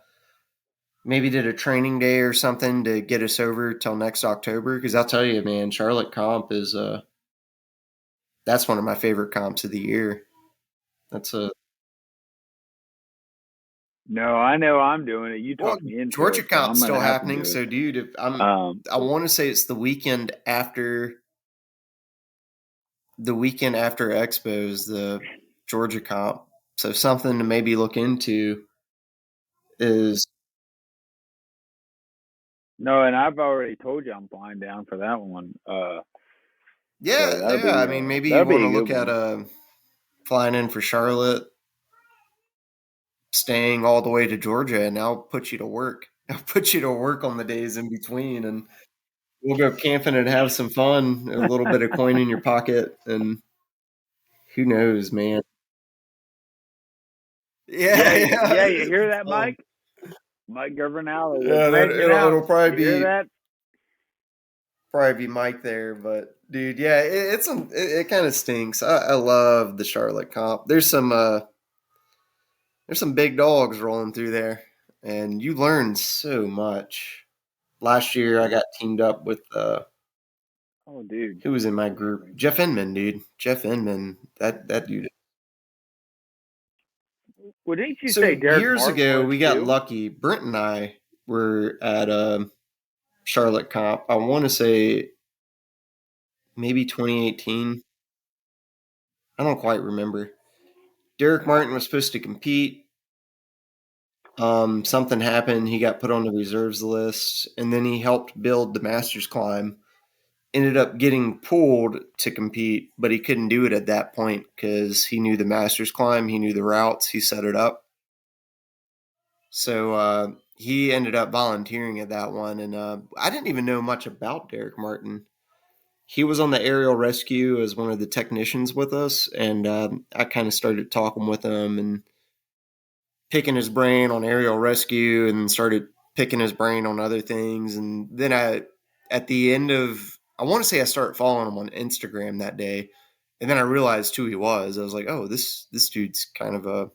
training day or something to get us over till next October. Because I'll tell you, man, Charlotte comp is that's one of my favorite comps of the year. That's a No, I know I'm doing it. You well, talked me into Georgia it, so comp's I'm gonna still have to happening. do it. So, dude, if Um, I want to say it's the weekend after Expos, the Georgia comp. So something to maybe look into is no, and I've already told you I'm flying down for that one. So yeah. I mean, maybe you that'll want be to a good look at one. flying in for Charlotte, staying all the way to Georgia, and I'll put you to work. I'll put you to work on the days in between, and we'll go camping and have some fun. A little bit of coin in your pocket, and who knows, man. Yeah, Yeah, yeah, yeah. You it's hear that, fun. Mike? Mike Governale, we're Yeah, cranking it'll out. probably You hear be that? probably be Mike there, but dude, yeah, it kind of stinks. I love the Charlotte comp. There's some big dogs rolling through there, and you learn so much. Last year, I got teamed up with Oh, dude. who was in my group? Jeff Inman, dude. Jeff Inman, that dude. Well, didn't you say So Derek years Martin ago, was we got too? lucky. Brent and I were at Charlotte comp. I want to say maybe 2018. I don't quite remember. Derek Martin was supposed to compete. Something happened. He got put on the reserves list, and then he helped build the Masters climb. Ended up getting pulled to compete, but he couldn't do it at that point because he knew the Masters climb, he knew the routes, he set it up. So he ended up volunteering at that one, and I didn't even know much about Derek Martin. He was on the aerial rescue as one of the technicians with us, and I kind of started talking with him and picking his brain on aerial rescue, and started picking his brain on other things. And then at the end of, I want to say I started following him on Instagram that day, and then I realized who he was. I was like, oh, this dude's kind of a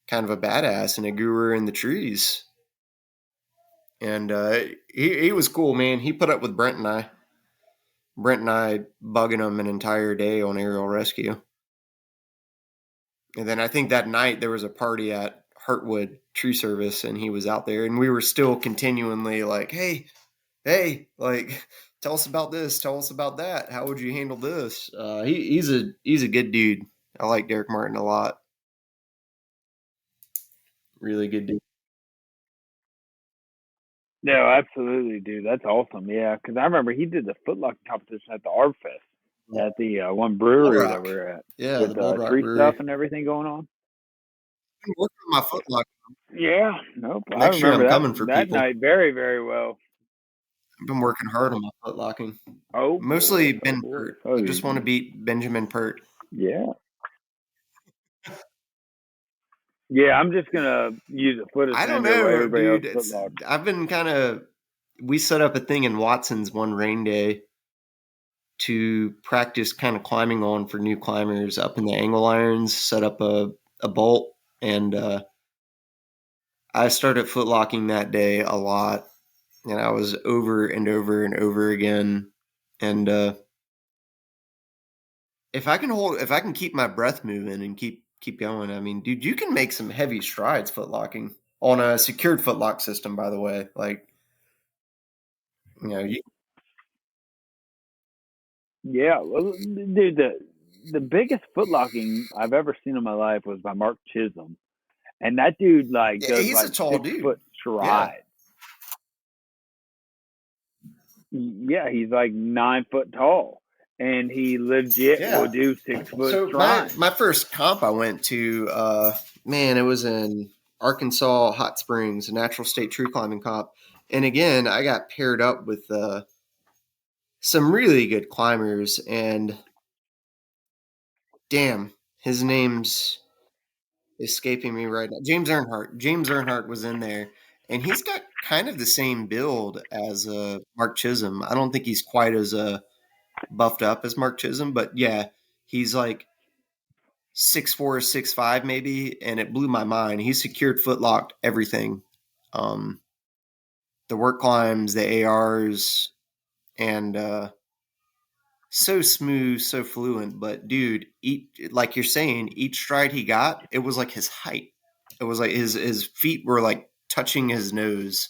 badass and a guru in the trees. And he was cool, man. He put up with Brent and I. Brent and I bugging him an entire day on aerial rescue. And then I think that night there was a party at Heartwood Tree Service, and he was out there, and we were still continually like, hey, like, tell us about this, tell us about that. How would you handle this? He's a good dude. I like Derek Martin a lot. Really good dude. No, absolutely, dude. That's awesome. Yeah, because I remember he did the footlocker competition at the Art Fest at the one Bald brewery that Rock. we're at Yeah, with the Bald Rock tree stuff Brewery. and everything going on. I've been working on my foot lock. Yeah, nope. I Next year I'm remember that coming for that people. night very, very well. I've been working hard on my foot locking. Oh boy, Mostly oh Ben boy. Pert. Oh I just want yeah, to beat Benjamin Pert. yeah. Yeah, I'm just gonna use a foot I don't extender while know, everybody else dude. footlocks. I've been kind of. We set up a thing in Watson's one rain day to practice kind of climbing on for new climbers up in the angle irons. Set up a bolt, and I started footlocking that day a lot, and I was over and over and over again. And if I can keep my breath moving and keep going, I mean, dude, you can make some heavy strides footlocking on a secured footlock system. By the way, like, you know, you, Yeah, well, dude, the biggest footlocking I've ever seen in my life was by Mark Chisholm, and that dude like yeah, does he's a like tall six dude. foot Yeah, strides. Yeah, he's like 9 foot tall, and he legit will yeah. do 6 foot So strides. my first comp I went to, man, it was in Arkansas Hot Springs, a natural state tree climbing comp, and again, I got paired up with some really good climbers, and damn, his name's escaping me right now. James Earnhardt. James Earnhardt was in there, and he's got kind of the same build as Mark Chisholm. I don't think he's quite as buffed up as Mark Chisholm, but yeah, he's like 6'4", 6'5", maybe, and it blew my mind. He secured footlocked everything, um, the work climbs, the ARs, and so smooth, so fluent. But dude, like you're saying, each stride he got, it was like his height. It was like his feet were like touching his nose,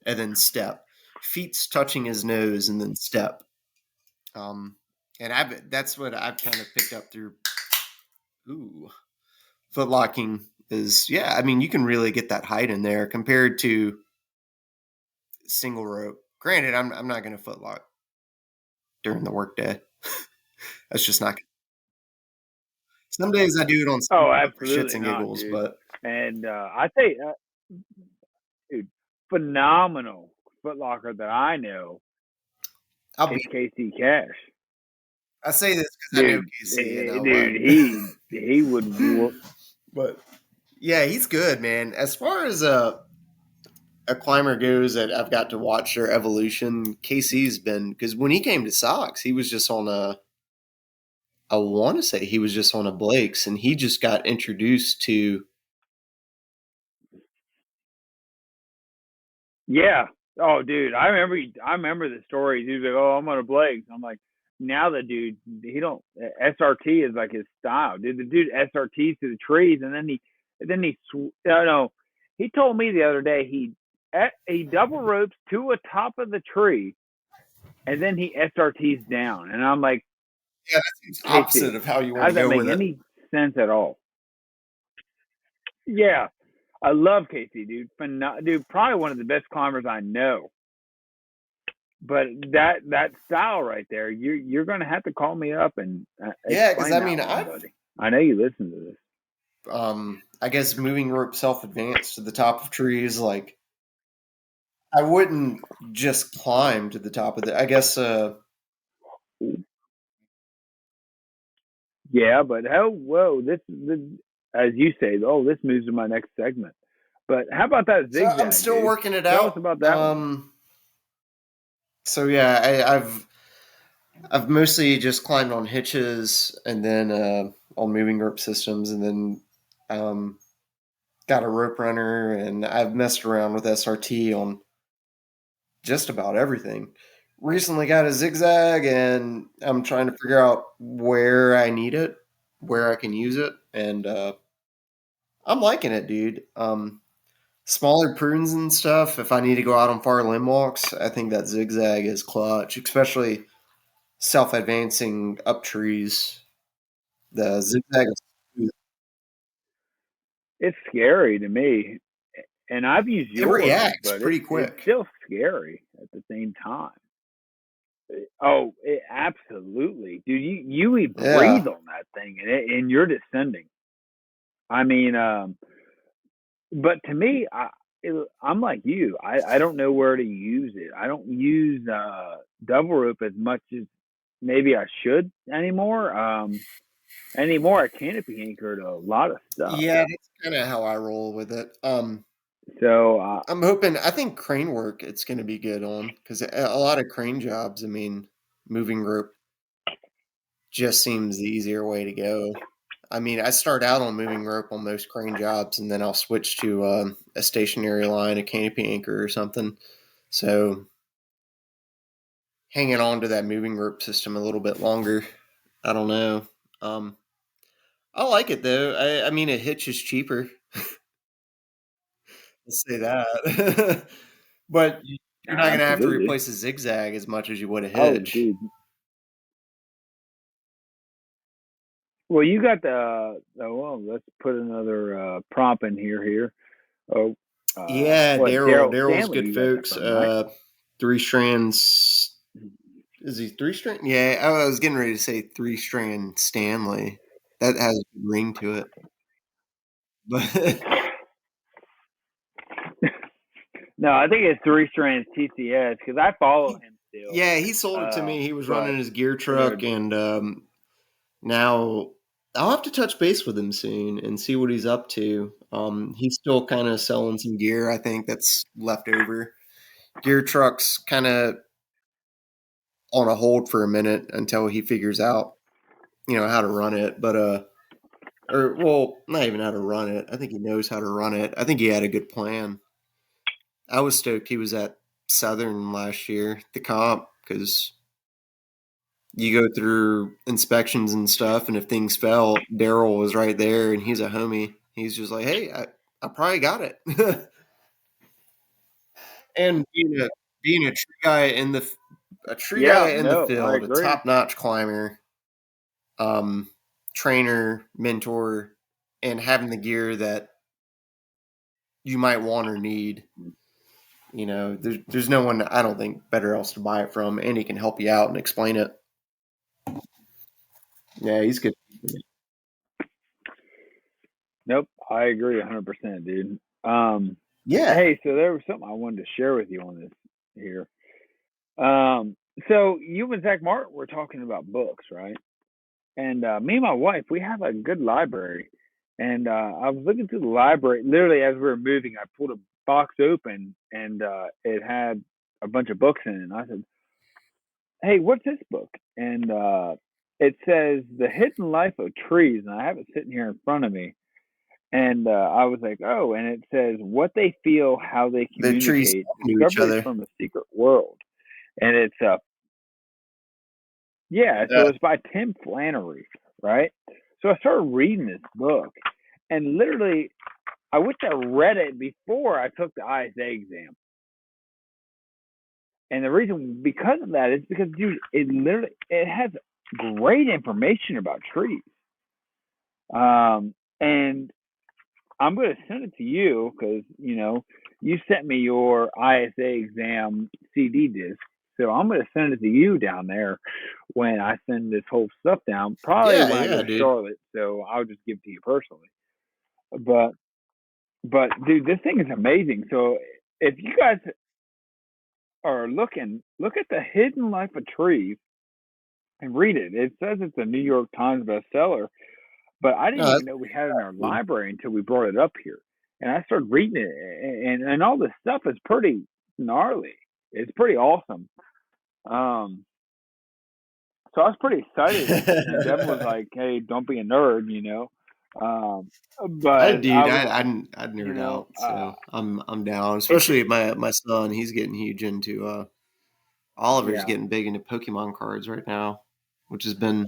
and then step. Feet's touching his nose, and then step. Um, and that's what I've kind of picked up through. Ooh, footlocking is, yeah. I mean, you can really get that height in there compared to single rope. Granted, I'm not going to footlock during the workday. That's just not. Some days I do it on Oh, single rope for shits absolutely and not, giggles, dude. but And I say, dude, phenomenal footlocker that I know I'll is be. KC Cash. I say this because I know Dude, KC, and I'll. dude, he would whoop. But yeah, he's good, man. As far as a climber goes that I've got to watch their evolution, Casey's been, because when he came to Sox, he was just on I want to say he was just on a Blake's, and he just got introduced to. Yeah. Oh, dude, I remember the stories. He was like, "Oh, I'm on a Blake's." I'm like, now the dude, he don't SRT is like his style, dude. The dude SRTs to the trees, and then he no, he told me the other day he double ropes to a top of the tree, and then he SRTs down, and I'm like, Yeah, that's the opposite Casey, of how you how want to does that go make with it. any sense at all? Yeah, I love Casey, dude. Dude, probably one of the best climbers I know. But that style right there, you're gonna have to call me up and Yeah, because explain I that mean, one, buddy. I know you listen to this. I guess moving rope self advance to the top of trees, like I wouldn't just climb to the top of the. I guess Yeah, but whoa, this as you say, oh, this moves to my next segment. But how about that so I'm zigzag, still dude? working it Tell us out. about that one. So yeah, I've mostly just climbed on hitches and then on moving rope systems, and then um, got a rope runner, and I've messed around with SRT on just about everything. Recently got a zigzag, and I'm trying to figure out where I need it, where I can use it, and I'm liking it, dude. Smaller prunes and stuff. If I need to go out on far limb walks, I think that zigzag is clutch, especially self advancing up trees. The zigzag is It's scary to me, and I've used it yours, reacts but pretty it's quick. still scary at the same time. Oh, absolutely, dude. You Yeah. breathe on that thing, and you're descending. I mean, but to me, I'm like you. I don't know where to use it. I don't use double rope as much as maybe I should anymore. Anymore, I canopy anchored a lot of stuff. Yeah, that's kind of how I roll with it. So I'm hoping. I think crane work it's going to be good on because a lot of crane jobs. I mean, moving rope just seems the easier way to go. I mean, I start out on moving rope on most crane jobs, and then I'll switch to a stationary line, a canopy anchor, or something. So hanging on to that moving rope system a little bit longer. I don't know. Um, I like it though. I mean, a hitch is cheaper. Let's say that. But you're not going to have to absolutely. replace a zigzag as much as you would a Oh, hitch. dude. Well, you got the. Well, let's put another prompt in here. Oh, Yeah, what Daryl Daryl's Stanley? good, You got that folks. from, right? Three strands. Is he three strand? Yeah, I was getting ready to say three strand Stanley. That has a good ring to it. But No, I think it's three strands TCS because I follow him still. yeah, he sold it to me. He was But running his gear they're truck, and now I'll have to touch base with him soon and see what he's up to. He's still kind of selling some gear, I think, that's left over. Gear truck's kind of on a hold for a minute until he figures out, how to run it. But or well, not even how to run it. I think he knows how to run it. I think he had a good plan. I was stoked he was at Southern last year, the comp, because you go through inspections and stuff, and if things fell, Daryl was right there, and he's a homie. He's just like, hey, I probably got it. And being a tree yeah, guy in the no, I field, a agree. top notch climber, um, trainer, mentor, and having the gear that you might want or need. There's no one I don't think better else to buy it from, and he can help you out and explain it. Yeah, he's good. Nope, I agree 100%, dude. Yeah, Hey, so there was something I wanted to share with you on this here. Um, so you and Zach Martin were talking about books, right? And me and my wife, we have a good library. And I was looking through the library. Literally, as we were moving, I pulled box open, and it had a bunch of books in it. And I said, "Hey, what's this book?" And it says "The Hidden Life of Trees," and I have it sitting here in front of me. And I was like, "Oh," and it says what they feel, how they The trees communicate, talking to each discoveries other. from a secret world. And it's yeah, Yeah. so it's by Tim Flannery, right? So I started reading this book, and literally, I wish I read it before I took the ISA exam. And the reason because of that is because, dude, it has great information about trees. And I'm going to send it to you because you sent me your ISA exam CD disc. So I'm going to send it to you down there when I send this whole stuff down, probably Yeah, when I go yeah, to dude. Charlotte. So I'll just give it to you personally. But dude, this thing is amazing. So if you guys are looking, look at The Hidden Life of Trees and read it. It says it's a New York Times bestseller, but I No, didn't that's even know we had it in our cool. library until we brought it up here. And I started reading it, and all this stuff is pretty gnarly. It's pretty awesome. Um, so I was pretty excited, and Devin was like, "Hey, don't be a nerd." Um, but Dude, I was like, I'd you nerd know, out, so I'm down. it's Especially my son, he's getting huge into Oliver's yeah. getting big into Pokemon cards right now, which has been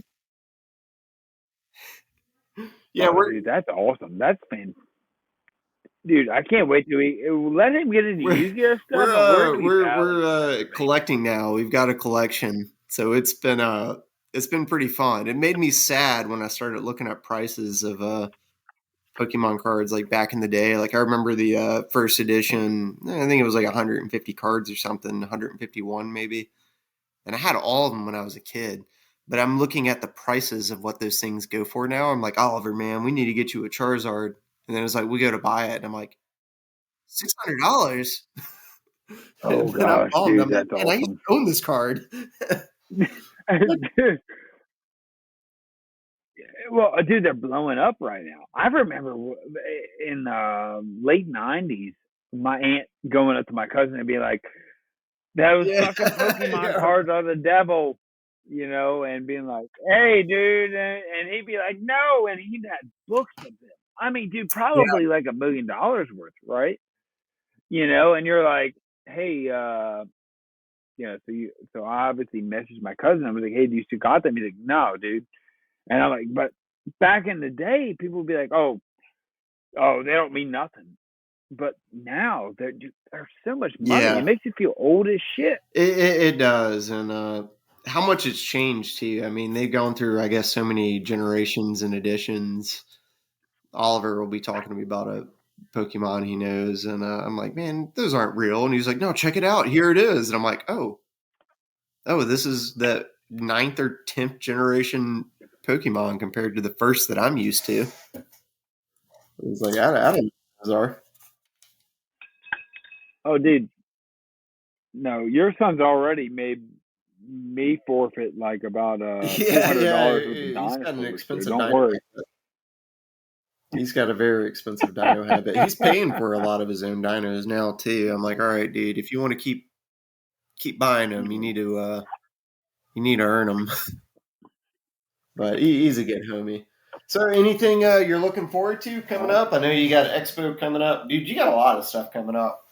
yeah, Oh, dude, that's awesome. That's dude. I can't wait to let him get into we're Yu-Gi-Oh stuff, and we're gonna be battling each other, man. collecting now. We've got a collection. So it's been pretty fun. It made me sad when I started looking at prices of Pokemon cards like back in the day. Like I remember the first edition, I think it was like 150 cards or something, 151 maybe. And I had all of them when I was a kid. But I'm looking at the prices of what those things go for now. I'm like, Oliver, man, we need to get you a Charizard. And then it's like, we go to buy it. And I'm like, $600. Oh And I'm gosh, bummed. dude, I'm like, that's man, I used awesome. to own this card. Dude, well, dude, they're blowing up right now. I remember in the late '90s, my aunt going up to my cousin and be like, "Those Yeah. fucking Pokemon Yeah. cards are the devil," and being like, "Hey, dude," and he'd be like, "No," and he had books of them. I mean, dude, Yeah. probably like $1 million worth, right? And you're like, "Hey, so I obviously messaged my cousin. I was like, "Hey, do you still got them?" He's like, "No, dude." And I'm like, "But back in the day, people would be like, oh, they don't mean nothing." But now there's so much money. It Yeah. makes you feel old as shit. It does. And how much it's changed too. I mean, they've gone through, I guess, so many generations and editions. Oliver will be talking to me about a Pokemon he knows. And I'm like, man, those aren't real. And he's like, no, check it out. Here it is. And I'm like, oh, this is the ninth or 10th generation Pokemon compared to the first that I'm used to. It's like, I don't know what those are. Oh, dude, no, your son's already made me forfeit like about four Yeah, hundred yeah. dollars with the He's got an dinosaurs. So expensive don't dino worry. habit. He's got a very expensive dino habit. He's paying for a lot of his own dinos now too. I'm like, all right, dude, if you want to keep buying them, you need to earn them. But he's a good homie. So, anything you're looking forward to coming Oh, up? I know you got Expo coming up, dude. You got a lot of stuff coming up.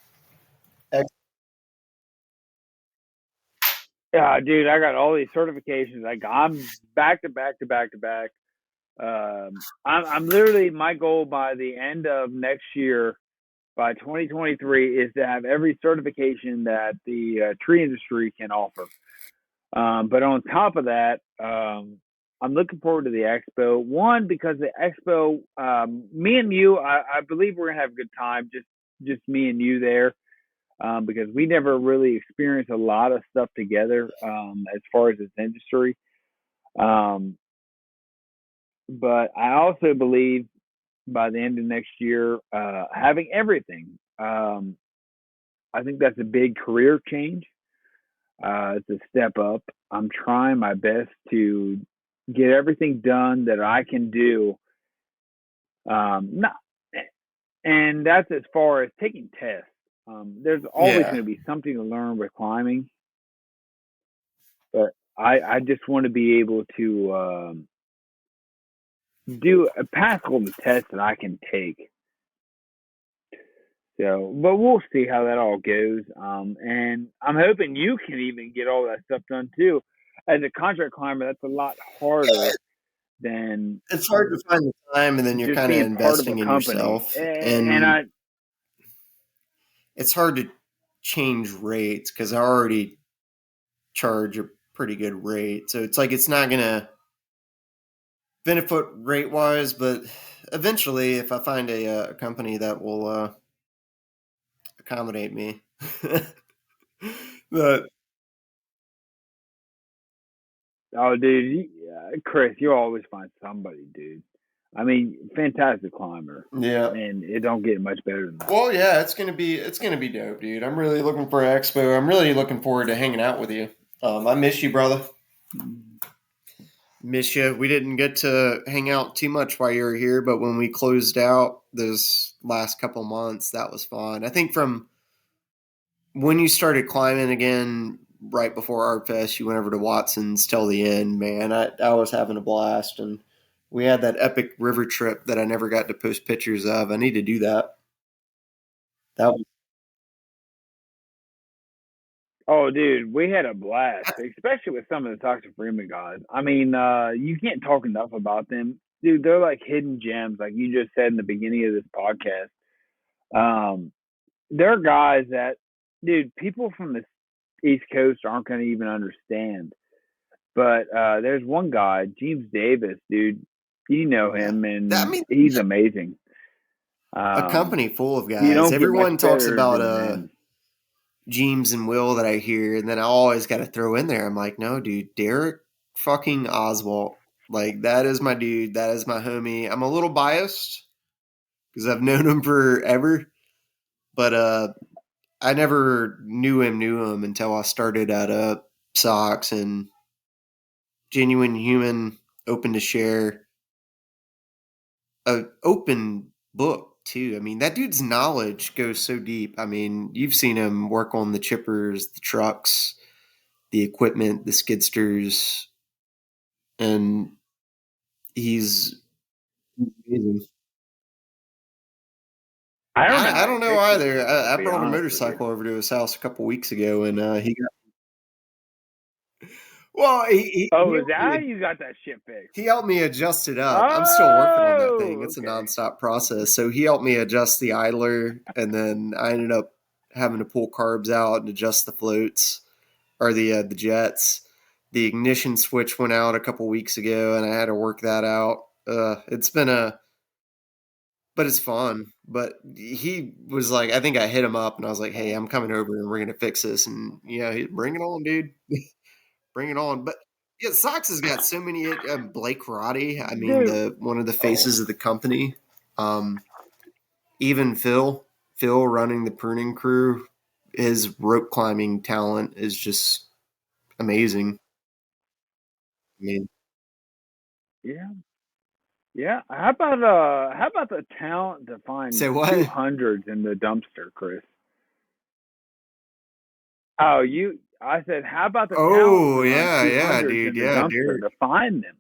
yeah, dude, I got all these certifications. I'm back to back to back to back. I'm literally my goal by the end of next year, by 2023, is to have every certification that the tree industry can offer. But on top of that, I'm looking forward to the expo. One, because the expo, me and you, I believe we're gonna have a good time. Just me and you there, because we never really experienced a lot of stuff together, as far as this industry. Um, but I also believe by the end of next year, having everything. I think that's a big career change. It's a step up. I'm trying my best to get everything done that I can do. Not, and that's as far as taking tests. There's always Yeah. going to be something to learn with climbing, but I just want to be able to do pass all the tests that I can take. So, but we'll see how that all goes. And I'm hoping you can even get all that stuff done too. As a contract climber, that's a lot harder than It's hard to find the time, and then you're just kind of being part of a investing in company. yourself, And and I, it's hard to change rates because I already charge a pretty good rate. So it's like it's not going to benefit rate wise, but eventually, if I find a company that will accommodate me, but oh, dude, Chris, you'll always find somebody, dude. I mean, fantastic climber, yeah. and it don't get much better than that. Well, yeah, it's gonna be dope, dude. I'm really looking for an expo. I'm really looking forward to hanging out with you. I miss you, brother. Miss you. We didn't get to hang out too much while you were here, but when we closed out those last couple months, that was fun. I think from when you started climbing again, right before Art Fest, you went over to Watson's till the end, man. I was having a blast, and we had that epic river trip that I never got to post pictures of. I need to do that. That was Oh, dude, we had a blast, especially with some of the Toxic Freeman guys. I mean, you can't talk enough about them, dude. They're like hidden gems, like you just said in the beginning of this podcast. Um, they're guys that, dude, people from the East Coast aren't going to even understand. But there's one guy, James Davis, dude. You know yeah. him, That I and mean, he's amazing. a Um, company full of you guys. don't get much Everyone talks better about than them. James and Will that I hear, and then I always got to throw in there. I'm like, no, dude, Derek fucking Oswald. Like, that is my dude. That is my homie. I'm a little biased because I've known him forever, but I never knew him until I started at Sox and Genuine Human, open to share, a open book too. I mean, that dude's knowledge goes so deep. I mean, you've seen him work on the chippers, the trucks, the equipment, the skidsters, and he's amazing. I don't know I how he don't know fixes either. it, to I be brought a honest with you. motorcycle over to his house a couple weeks ago, and he got well. Oh, is that how you got that shit fixed? He helped me adjust it up. I'm still working on that thing. Oh, It's a okay. nonstop process. So he helped me adjust the idler, and then I ended up having to pull carbs out and adjust the floats or the jets. The ignition switch went out a couple weeks ago, and I had to work that out. It's been but it's fun. But he was like, I think I hit him up, and I was like, "Hey, I'm coming over, and we're gonna fix this." And bring it on, dude. Bring it on. But yeah, Sox has got so many. Blake Roddy, I mean, Dude. the one of the Oh, faces of the company. Um, even Phil running the pruning crew, his rope climbing talent is just amazing. I mean, yeah. Yeah. How about the talent to find say two what? hundreds in the dumpster, Chris? Oh, I said, how about the talent Oh to run yeah, two yeah, hundreds dude, in the yeah, dumpster Derek. to find them?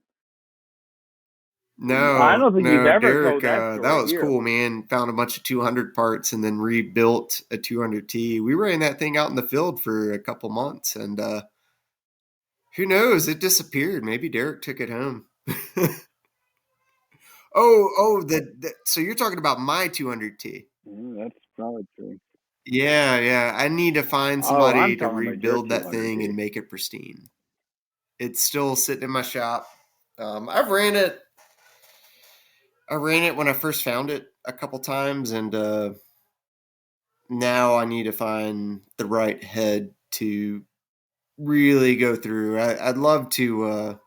I No, don't think you've no, ever Derek. told that That story was here. cool, man. Found a bunch of 200 parts and then rebuilt a 200T. We ran that thing out in the field for a couple months, and who knows? It disappeared. Maybe Derek took it home. So you're talking about my 200T. That's probably true. Yeah, yeah. I need to find Oh, I'm somebody to talking about your rebuild that 200 thing T. and make it pristine. It's still sitting in my shop. I've ran it. I ran it when I first found it a couple times, and now I need to find the right head to really go through. I'd love to.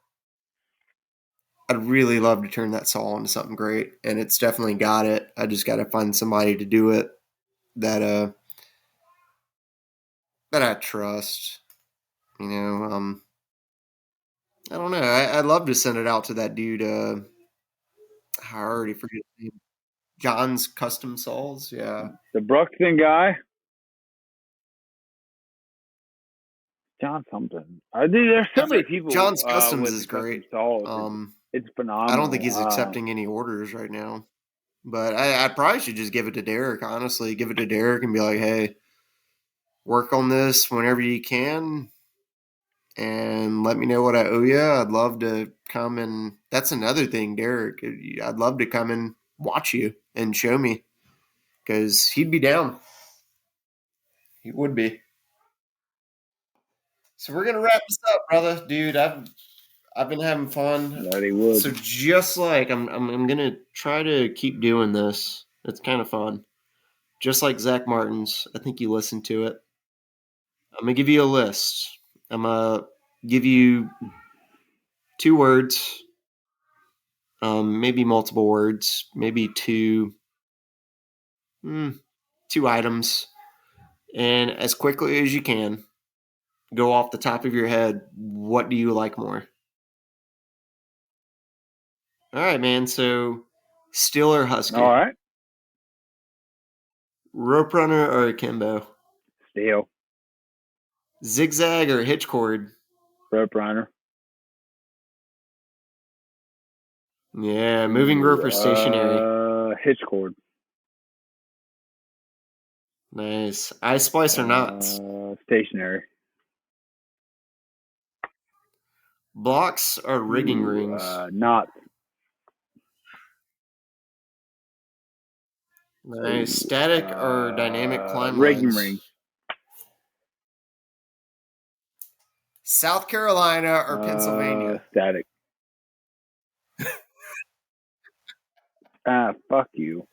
I'd really love to turn that saw into something great, and it's definitely got it. I just got to find somebody to do it that that I trust. You know, I don't know. I'd love to send it out to that dude. I already forget his name. John's Custom Saws. Yeah, The Bruxton guy. John something. Dude, there's so many people John's Customs with is the custom great. saws. It's I don't think he's phenomenal. accepting any orders right now. But I probably should just give it to Derek, honestly. Give it to Derek and be like, hey, work on this whenever you can and let me know what I owe you. I'd love to come and that's another thing, Derek. I'd love to come and watch you and show me because he'd be down. He would be. So we're gonna wrap this up, brother, dude. I've been having fun. No, they would. So just like I'm gonna try to keep doing this. It's kind of fun. Just like Zach Martin's. I think you listened to it. I'm gonna give you a list. I'm gonna give you 2 words, maybe multiple words, maybe two items, and as quickly as you can, go off the top of your head. What do you like more? All right, man. So, Steel or All Husky, right. rope runner or akimbo, Steel. zigzag or hitchcord. Rope runner. Yeah, moving rope or stationary. Hitch cord. Nice. Ice splice or knots. Stationary. Blocks or rigging rings. Knots. Nice. Static or dynamic climb Rigging lines. ring. South Carolina or Pennsylvania. Static. Fuck you.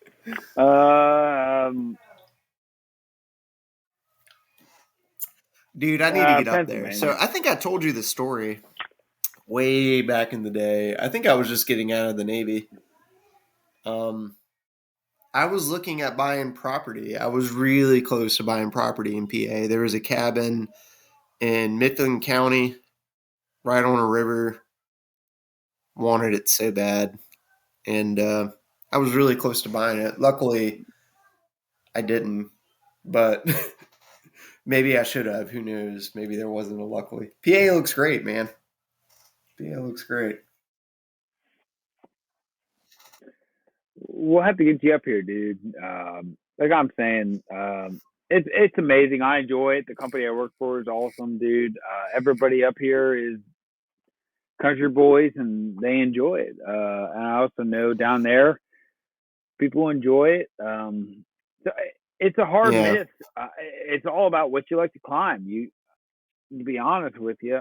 Dude, I need to get up there. Pennsylvania. So I think I told you the story way back in the day. I think I was just getting out of the Navy. I was looking at buying property. I was really close to buying property in PA. There was a cabin in Mifflin County, right on a river. Wanted it so bad. And I was really close to buying it. Luckily, I didn't. But maybe I should have. Who knows? Maybe there wasn't a luckily. PA looks great, man. PA looks great. We'll have to get you up here, dude. Like I'm saying, it's amazing. I enjoy it. The company I work for is awesome, dude. Everybody up here is country boys, and they enjoy it. And I also know down there, people enjoy it. So it's a hard Yeah. miss. It's all about what you like to climb. To be honest with you,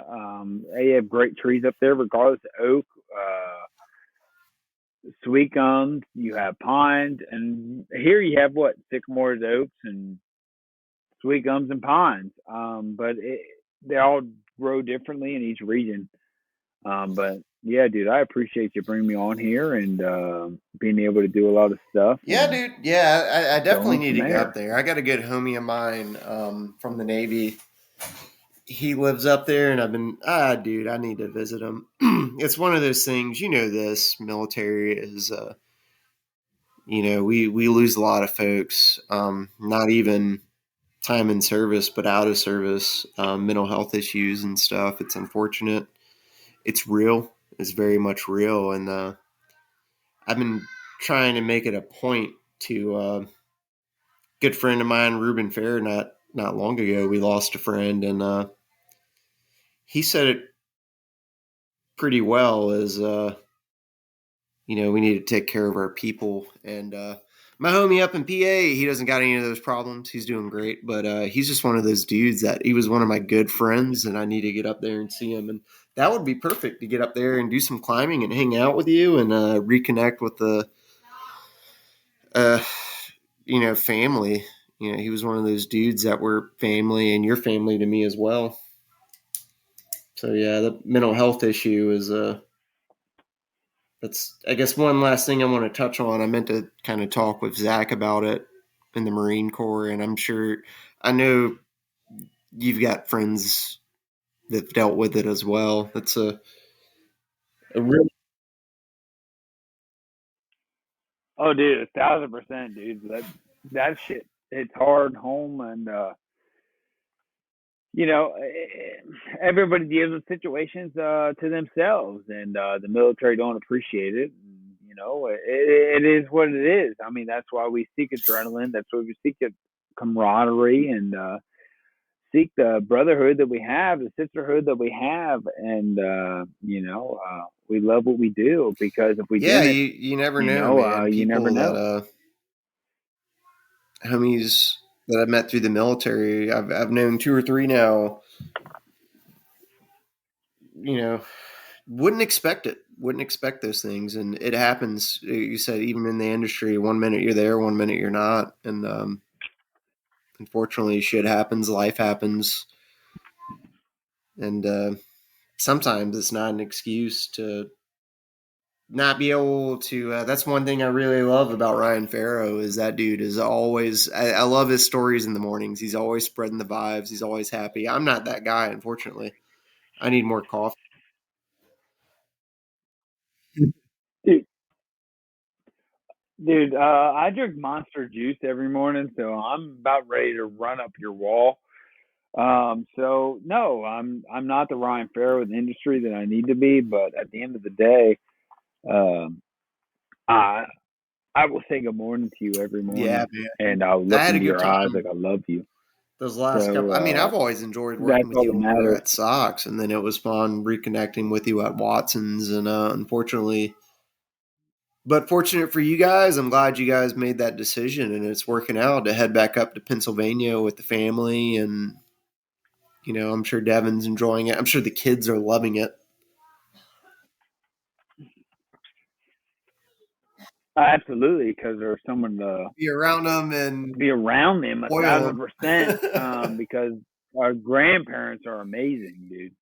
you have great trees up there, regardless of oak. Sweet gums, you have pines, and here you have what sycamores, oaks, and sweet gums and pines. They all grow differently in each region. But yeah, dude, I appreciate you bringing me on here and being able to do a lot of stuff. Yeah, dude. Yeah, I definitely Going need from to get up there. there. I got a good homie of mine from the Navy. He lives up there, and I've been, dude, I need to visit him. It's one of those things, you know, this military is, we lose a lot of folks, not even time in service, but out of service, mental health issues and stuff. It's unfortunate. It's real. It's very much real. And I've been trying to make it a point to, good friend of mine, Ruben Fair, not long ago, we lost a friend, and he said it pretty well as we need to take care of our people. And my homie up in PA, he doesn't got any of those problems. He's doing great, but he's just one of those dudes that he was one of my good friends, and I need to get up there and see him. And that would be perfect to get up there and do some climbing and hang out with you and reconnect with the uh, family. He was one of those dudes that were family, and your family to me as well. So yeah, the mental health issue is that's, I guess, one last thing I want to touch on. I meant to kind of talk with Zach about it in the Marine Corps, and I know you've got friends that dealt with it as well. That's a real, Oh, dude, 1,000%, dude. That shit, it's hard home, and everybody deals with situations to themselves, and the military don't appreciate it. It is what it is. I mean, that's why we seek adrenaline. That's why we seek camaraderie and seek the brotherhood that we have, the sisterhood that we have, and we love what we do because if we Yeah, didn't, you never know, man. you never People that know. homies that I've met through the military, I've known two or three now. You know, wouldn't expect it. Wouldn't expect those things, and it happens. You said even in the industry, 1 minute you're there, 1 minute you're not, and unfortunately, shit happens, life happens, and sometimes it's not an excuse to not be able to. That's one thing I really love about Ryan Farrow is that dude is always. I love his stories in the mornings. He's always spreading the vibes. He's always happy. I'm not that guy, unfortunately. I need more coffee. Dude, I drink Monster Juice every morning, so I'm about ready to run up your wall. So no, I'm not the Ryan Farrow in the industry that I need to be, but at the end of the day, um, I I will say good morning to you every Yeah, morning, man. and I'll I look had a into good your eyes time like I love you. those last So couple. I mean, I've always enjoyed that's working with all you that when we were matters. at Sox, and then it was fun reconnecting with you at Watson's. And unfortunately, but fortunate for you guys, I'm glad you guys made that decision, and it's working out to head back up to Pennsylvania with the family. And I'm sure Devin's enjoying it. I'm sure the kids are loving it. Absolutely, because there's someone to Be around them and be around them a spoil thousand percent. them. Because our grandparents are amazing, dude.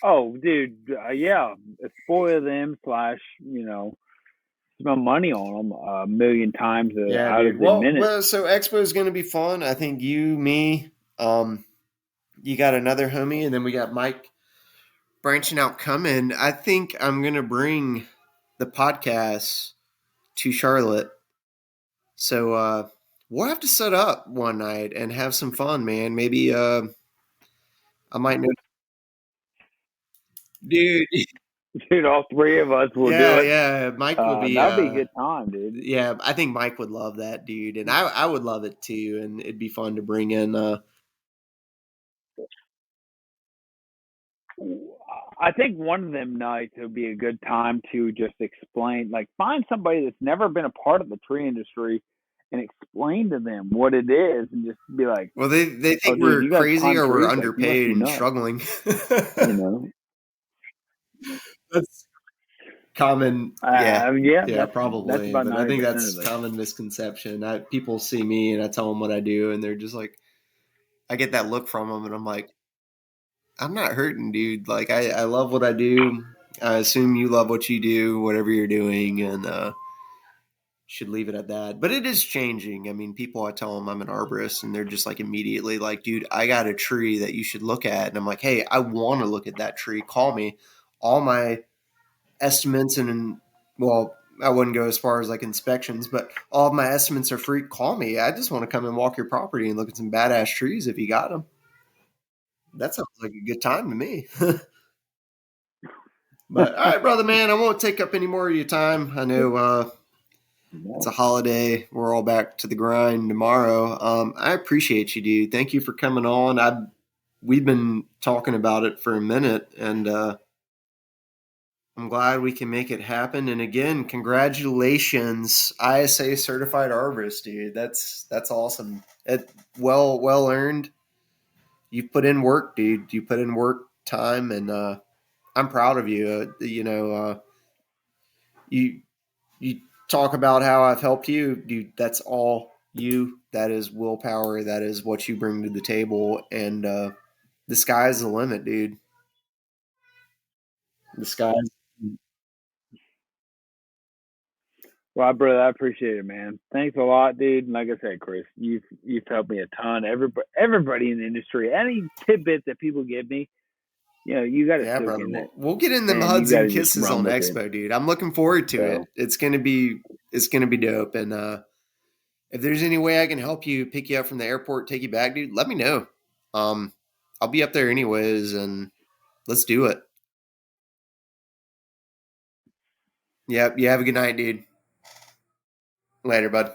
Oh, dude, yeah, spoil them slash spend money on them a million times Yeah, out dude. of the minute. Well, so Expo is going to be fun. I think you, me, you got another homie, and then we got Mike branching out coming. I think I'm going to bring the podcast to Charlotte. So we'll have to set up one night and have some fun, man. Maybe I might know, dude. Dude, all three of us will do Yeah, it. yeah. Mike will be. That'll be a good time, dude. Yeah, I think Mike would love that, dude, and I would love it too. And it'd be fun to bring in. I think one of them nights would be a good time to just explain, like, find somebody that's never been a part of the tree industry and explain to them what it is, and just be like, Well, they "Oh, think dude, we're you guys crazy climb or we're trees? Like, you must underpaid be and nuts." struggling. You know, That's common. Yeah, yeah, yeah, that's probably. about But I think 90% that's of it. common misconception. People see me and I tell them what I do, and they're just like, I get that look from them, and I'm like, I'm not hurting, dude. Like, I love what I do. I assume you love what you do, whatever you're doing, and should leave it at that. But it is changing. I mean, people, I tell them I'm an arborist, and they're just like immediately like, dude, I got a tree that you should look at. And I'm like, hey, I want to look at that tree. Call me. All my estimates and, well, I wouldn't go as far as like inspections, but all of my estimates are free. Call me. I just want to come and walk your property and look at some badass trees if you got them. That sounds like a good time to me. But all right, brother, man, I won't take up any more of your time. I know it's a holiday. We're all back to the grind tomorrow. I appreciate you, dude. Thank you for coming on. We've been talking about it for a minute, and I'm glad we can make it happen. And again, congratulations, ISA certified arborist, dude. That's awesome. Well earned. You put in work, dude. You put in work, time, and I'm proud of you. You you talk about how I've helped you, dude. That's all you. That is willpower. That is what you bring to the table, and the sky's the limit, dude. The sky. Well, brother, I appreciate it, man. Thanks a lot, dude. And like I said, Chris, you've helped me a ton. Everybody in the industry, any tidbits that people give me, you got to Yeah, soak brother. in it, We'll get in them and you hugs got and to just kisses run on with it. Expo, dude. I'm looking forward to it. So, It's gonna be dope. And if there's any way I can help you, pick you up from the airport, take you back, dude, let me know. Um, I'll be up there anyways, and let's do it. Yep. You have a good night, dude. Later, bud.